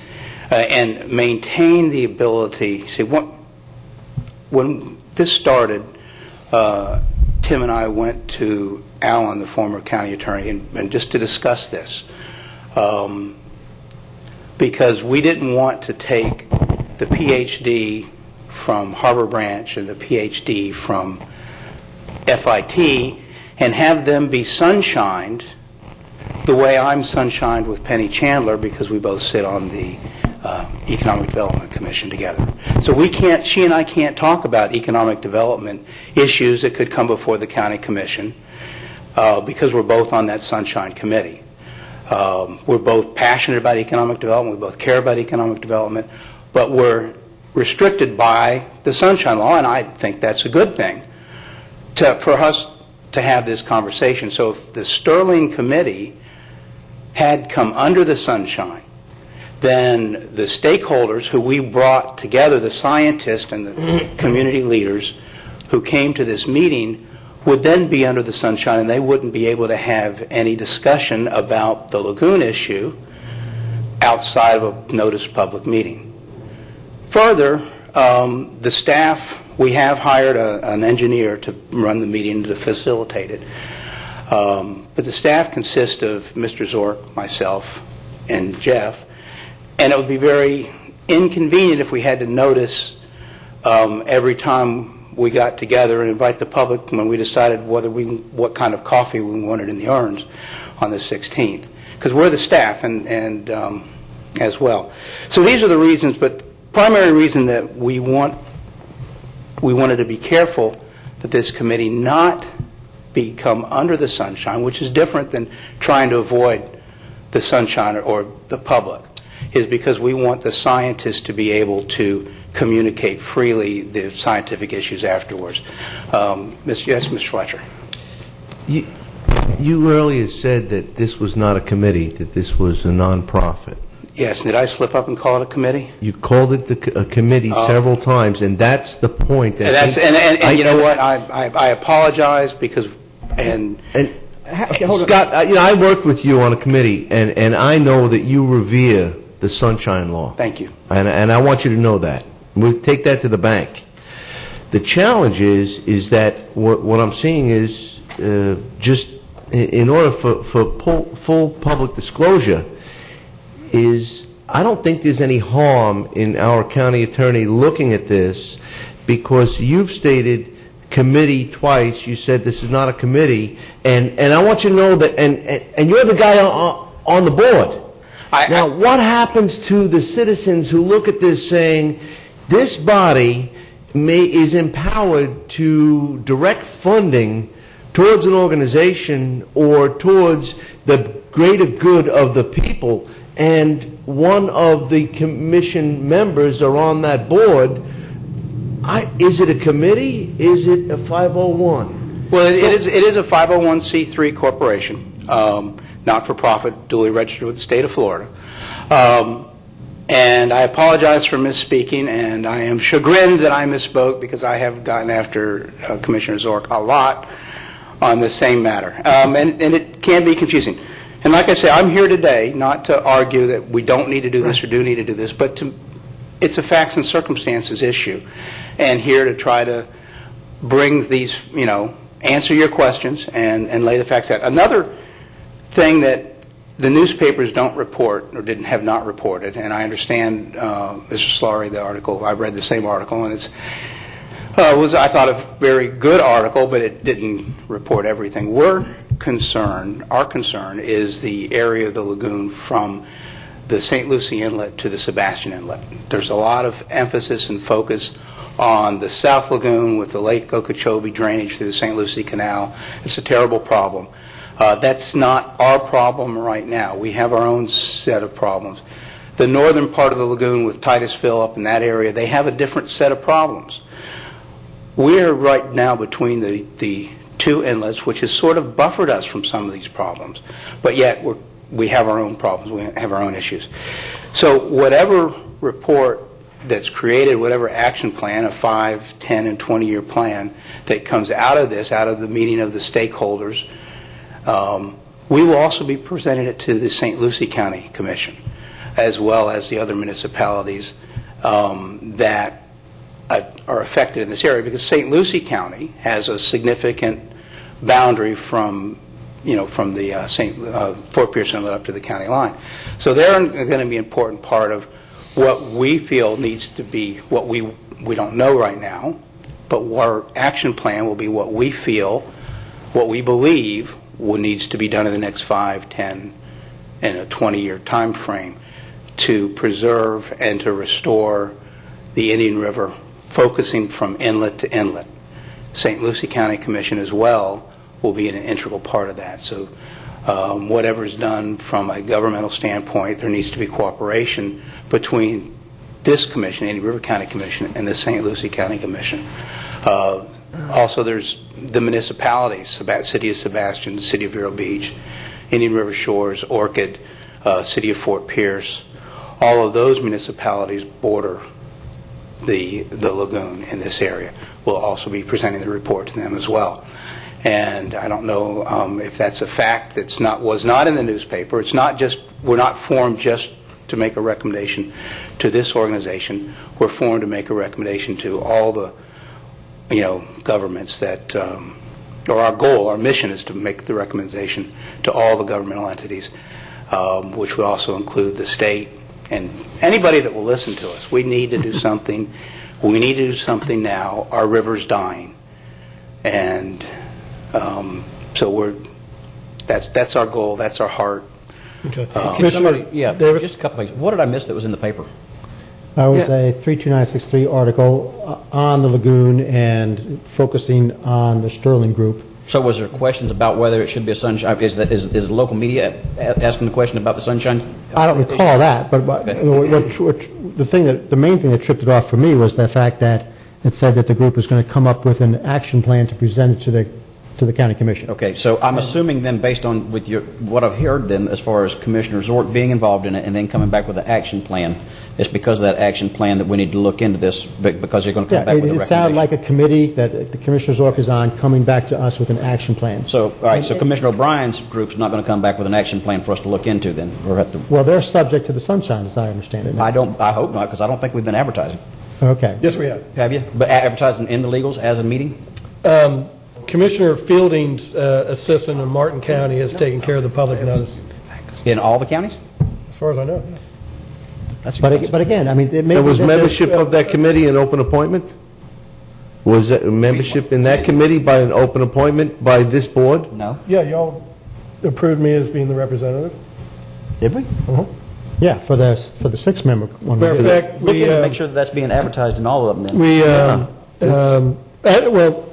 and maintain the ability. See, when this started, Tim and I went to Alan, the former county attorney, and just to discuss this, because we didn't want to take the PhD from Harbor Branch and the PhD from FIT and have them be sunshined the way I'm sunshined with Penny Chandler, because we both sit on the Economic Development Commission together. So she and I can't talk about economic development issues that could come before the county commission because we're both on that sunshine committee. We're both passionate about economic development. We both care about economic development, but we're restricted by the sunshine law, and I think that's a good thing for us to have this conversation. So if the Sterling Committee had come under the sunshine, then the stakeholders who we brought together, the scientists and the community leaders who came to this meeting, would then be under the sunshine, and they wouldn't be able to have any discussion about the lagoon issue outside of a noticed public meeting. Further, the staff, we have hired an engineer to run the meeting and to facilitate it. But the staff consists of Mr. Zork, myself, and Jeff, and it would be very inconvenient if we had to notice every time we got together and invite the public when we decided what kind of coffee we wanted in the urns on the 16th, because we're the staff and as well. So these are the reasons, but primary reason that we wanted to be careful that this committee not become under the sunshine, which is different than trying to avoid the sunshine or the public, is because we want the scientists to be able to communicate freely the scientific issues afterwards. Yes, Mr. Fletcher. You earlier said that this was not a committee, that this was a nonprofit. Yes. Did I slip up and call it a committee? You called it a committee several times, and that's the point. And you know what? I apologize because Scott, I worked with you on a committee, and I know that you revere the Sunshine Law. Thank you. And I want you to know that. We'll take that to the bank. The challenge is that what I'm seeing is just in order for full public disclosure is I don't think there's any harm in our county attorney looking at this, because you've stated committee twice. You said this is not a committee, and I want you to know that, and you're the guy on the board. Now, what happens to the citizens who look at this saying, this body is empowered to direct funding towards an organization or towards the greater good of the people, and one of the commission members are on that board, is it a committee? Is it a 501? Well, it is a 501c3 corporation, not-for-profit, duly registered with the state of Florida. And I apologize for misspeaking, and I am chagrined that I misspoke because I have gotten after Commissioner Zork a lot on the same matter. And it can be confusing. And like I say, I'm here today not to argue that we don't need to do this or do need to do this, but it's a facts and circumstances issue. And here to try to bring these, answer your questions and lay the facts out. Another thing that the newspapers don't report or have not reported, and I understand, Mr. Slaughter, the article, I read the same article, and it's was, I thought, a very good article, but it didn't report everything. Our concern is the area of the lagoon from the St. Lucie Inlet to the Sebastian Inlet. There's a lot of emphasis and focus on the South Lagoon with the Lake Okeechobee drainage through the St. Lucie Canal. It's a terrible problem. That's not our problem right now. We have our own set of problems. The northern part of the lagoon with Titusville up in that area, they have a different set of problems. We're right now between the two inlets, which has sort of buffered us from some of these problems. But yet we have our own problems. We have our own issues. So whatever report that's created, whatever action plan, a 5, 10, and 20-year plan that comes out of this, out of the meeting of the stakeholders, we will also be presenting it to the St. Lucie County Commission, as well as the other municipalities that are affected in this area, because St. Lucie County has a significant boundary from the Fort Pierce Inlet up to the county line. So they're going to be an important part of what we feel needs to be, what we don't know right now, but our action plan will be what we feel, what we believe needs to be done in the next 5, 10, and a 20-year time frame to preserve and to restore the Indian River, focusing from inlet to inlet. St. Lucie County Commission as well will be an integral part of that. So whatever is done from a governmental standpoint, there needs to be cooperation between this commission, Indian River County Commission, and the St. Lucie County Commission. Also, there's the municipalities, City of Sebastian, City of Vero Beach, Indian River Shores, Orchid, City of Fort Pierce. All of those municipalities border the lagoon in this area. We'll also be presenting the report to them as well. And I don't know if that's a fact that was not in the newspaper. It's not just, we're not formed just to make a recommendation to this organization. We're formed to make a recommendation to all the governments that, or our goal, our mission is to make the recommendation to all the governmental entities, which would also include the state and anybody that will listen to us. We need to do something. We need to do something now. Our river's dying. And so that's our goal. That's our heart. Okay. Just a couple things. What did I miss that was in the paper? It was a 32963 article on the lagoon and focusing on the Sterling Group. So was there questions about whether it should be a sunshine? Is the local media asking the question about the sunshine? I don't recall that, but the main thing that tripped it off for me was the fact that it said that the group was going to come up with an action plan to present it to the county commission. Okay, so I'm assuming then, based on what I've heard then, as far as Commissioner Zork being involved in it and then coming back with an action plan, it's because of that action plan that we need to look into this, because you're going to come back with a recommendation. It sounded like a committee that the Commissioner Zork is on, coming back to us with an action plan. So, all right, so Commissioner O'Brien's group's not going to come back with an action plan for us to look into then? Well, they're subject to the sunshine, as I understand it. I hope not, because I don't think we've been advertising. Okay. Yes, we have. Have you? But advertising in the legals as a meeting? Commissioner Fielding's assistant in Martin County has taken care of the public notice. In all the counties? As far as I know. But again, I mean, there was membership of that committee an open appointment? Was that membership in that committee by an open appointment by this board? No. Yeah, y'all approved me as being the representative. Did we? Uh-huh. Yeah, for the 6-member one. Matter of fact, look in and make sure that's being advertised in all of them then. Well,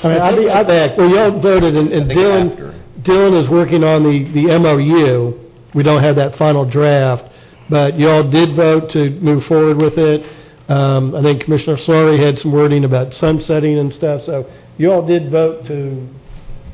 Well, y'all voted, and Dylan is working on the MOU. We don't have that final draft, but y'all did vote to move forward with it. I think Commissioner Slurry had some wording about sunsetting and stuff, so you all did vote to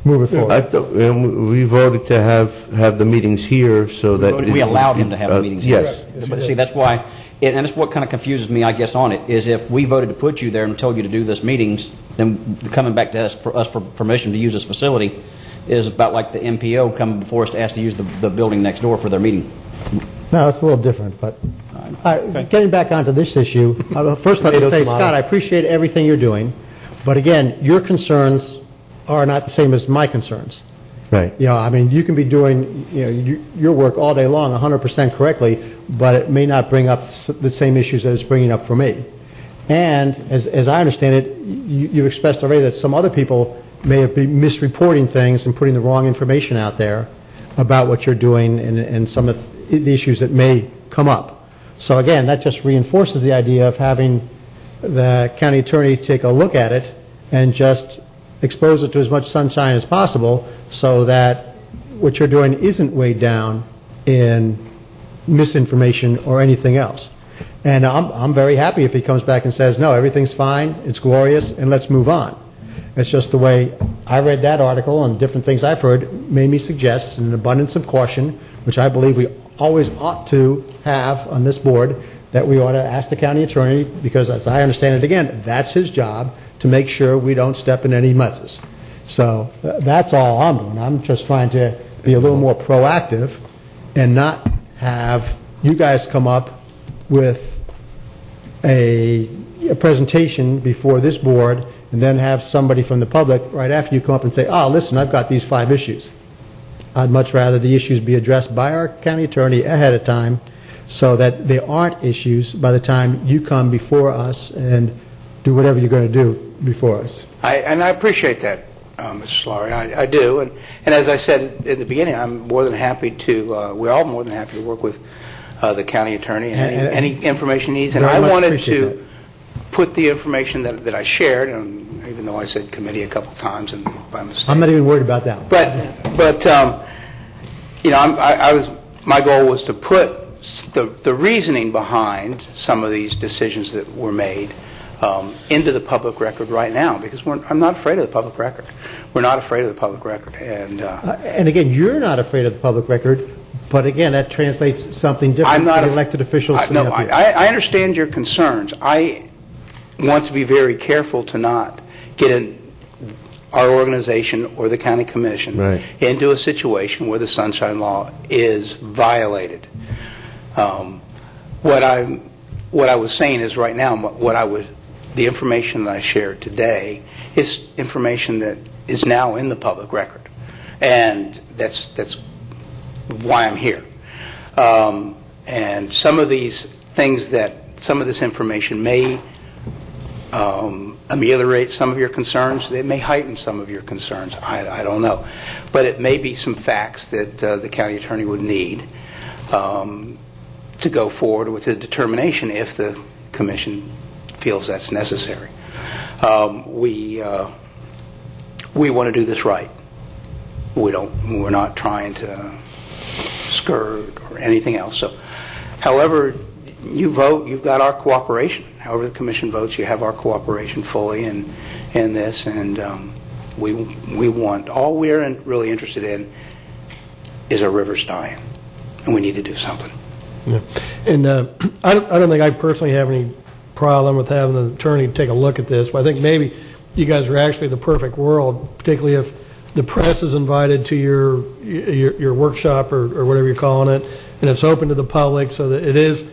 move it forward. We voted to have the meetings here so that... We allowed him to have the meetings here. Yes. But see, that's why, and that's what kind of confuses me, I guess, on it, is if we voted to put you there and told you to do this meetings, then coming back to us for permission to use this facility is about like the MPO coming before us to ask to use the building next door for their meeting. No, it's a little different, but getting back onto this issue, first let me say, Scott, I appreciate everything you're doing, but again, your concerns are not the same as my concerns. Right. You know, I mean, you can be doing your work all day long 100% correctly, but it may not bring up the same issues that it's bringing up for me. And as I understand it, you've expressed already that some other people may have been misreporting things and putting the wrong information out there about what you're doing and some of the issues that may come up. So again, that just reinforces the idea of having the county attorney take a look at it and just expose it to as much sunshine as possible so that what you're doing isn't weighed down in misinformation or anything else. And I'm very happy if he comes back and says, no, everything's fine, it's glorious, and let's move on. It's just the way I read that article and different things I've heard made me suggest an abundance of caution, which I believe we always ought to have on this board, that we ought to ask the county attorney, because as I understand it, again, that's his job, to make sure we don't step in any messes. So that's all I'm doing. I'm just trying to be a little more proactive and not have you guys come up with a presentation before this board and then have somebody from the public right after you come up and say, oh, listen, I've got these 5 issues. I'd much rather the issues be addressed by our county attorney ahead of time so that there aren't issues by the time you come before us and do whatever you're going to do before us. And I appreciate that, Mr. Slaughter. I do. And as I said in the beginning, I'm more than happy to, we're all more than happy to work with the county attorney and any information he needs. And I wanted to put the information that I shared, and even though I said committee a couple times and by mistake. I'm not even worried about that. But you know, my goal was to put the reasoning behind some of these decisions that were made into the public record right now, because I'm not afraid of the public record. We're not afraid of the public record. And again, you're not afraid of the public record, but again, that translates something different for the elected officials. No, I understand your concerns. I want to be very careful to not get our organization or the county commission into a situation where the Sunshine Law is violated. What I was saying is right now, the information that I shared today is information that is now in the public record, and that's why I'm here. And some of these things some of this information may ameliorate some of your concerns. It may heighten some of your concerns. I don't know. But it may be some facts that the county attorney would need to go forward with a determination if the commission feels that's necessary. We want to do this right. We're not trying to skirt or anything else. So, however you vote, you've got our cooperation. However the commission votes, you have our cooperation fully in this, and we want, all we're really interested in is our rivers dying, and we need to do something. Yeah. And I don't think I personally have any problem with having the attorney take a look at this, but I think maybe you guys are actually the perfect world, particularly if the press is invited to your workshop or whatever you're calling it, and it's open to the public so that it is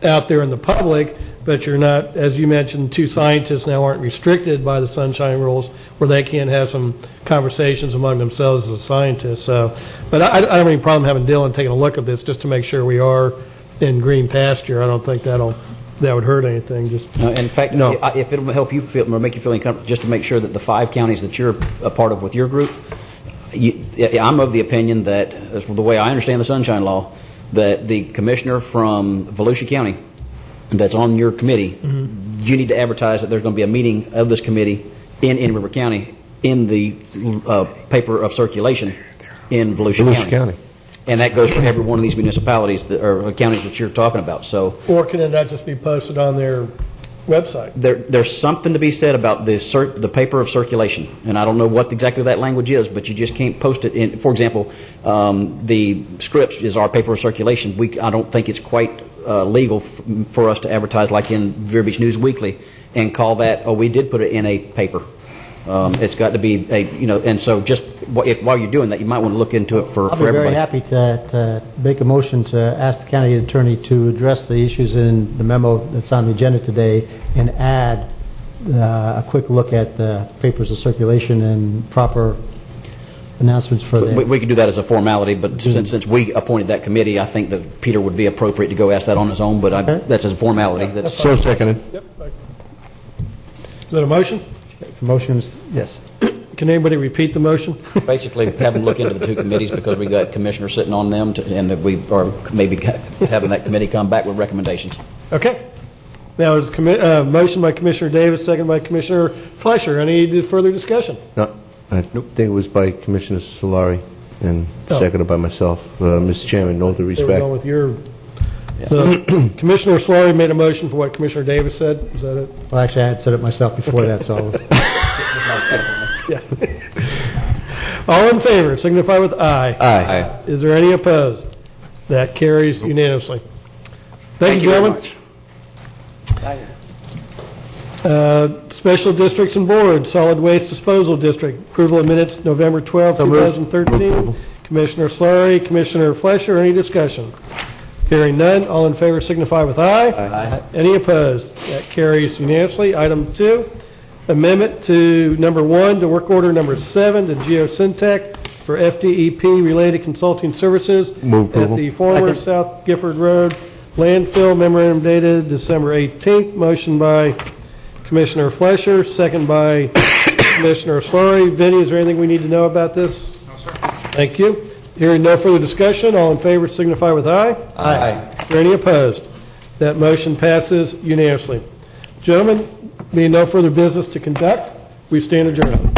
out there in the public, but you're not, as you mentioned, 2 scientists now aren't restricted by the Sunshine Rules where they can't have some conversations among themselves as a scientist. So, but I don't have any problem having Dylan taking a look at this just to make sure we are in green pasture. I don't think that would hurt anything. Just in fact, no. If it'll help you feel or make you feel uncomfortable, just to make sure that the 5 counties that you're a part of with your group, I'm of the opinion that, the way I understand the Sunshine Law, that the commissioner from Volusia County that's on your committee, you need to advertise that there's going to be a meeting of this committee in River County in the paper of circulation in Volusia County. And that goes for every one of these municipalities or counties that you're talking about. So, or can it not just be posted on their website? There's something to be said about the paper of circulation, and I don't know what exactly that language is, but you just can't post it in. For example, the Scripps is our paper of circulation. I don't think it's quite legal for us to advertise like in Vero Beach News Weekly and call that, oh, we did put it in a paper. It's got to be and so just while you're doing that, you might want to look into it for everybody. I'll be very happy to make a motion to ask the county attorney to address the issues in the memo that's on the agenda today and add a quick look at the papers of circulation and proper announcements for them. We could do that as a formality, but since we appointed that committee, I think that Peter would be appropriate to go ask that on his own, but that's as a formality. That's so seconded. Yep. Is that a motion? It's motions, yes. Can anybody repeat the motion? Basically, have them look into the two committees because we got commissioners sitting on them, and that we are maybe having that committee come back with recommendations. Okay. Now, is motion by Commissioner Davis, second by Commissioner Fleischer. Any further discussion? No, I think it was by Commissioner Solari and seconded by myself. Mr. Chairman, in all due respect. We're going with your... So, Commissioner Solari made a motion for what Commissioner Davis said. Is that it? Well, actually, I had said it myself before that, so... Yeah. All in favor, signify with aye. Aye. Is there any opposed? That carries unanimously. Thank you, gentlemen. Special districts and boards, solid waste disposal district. Approval of minutes November 12, 2013. Commissioner Solari, Commissioner Fleischer, any discussion? Hearing none, all in favor signify with aye. Aye. Any opposed? That carries unanimously. Item 2, amendment to number 1 to work order number 7 to Geosyntec for FDEP-related consulting services at the former South Gifford Road landfill. Memorandum dated December 18th. Motion by Commissioner Fleischer, second by Commissioner Solari. Vinny, is there anything we need to know about this? No, sir. Thank you. Hearing no further discussion, all in favor signify with aye. Aye. Is there any opposed? That motion passes unanimously. Gentlemen, being no further business to conduct, we stand adjourned.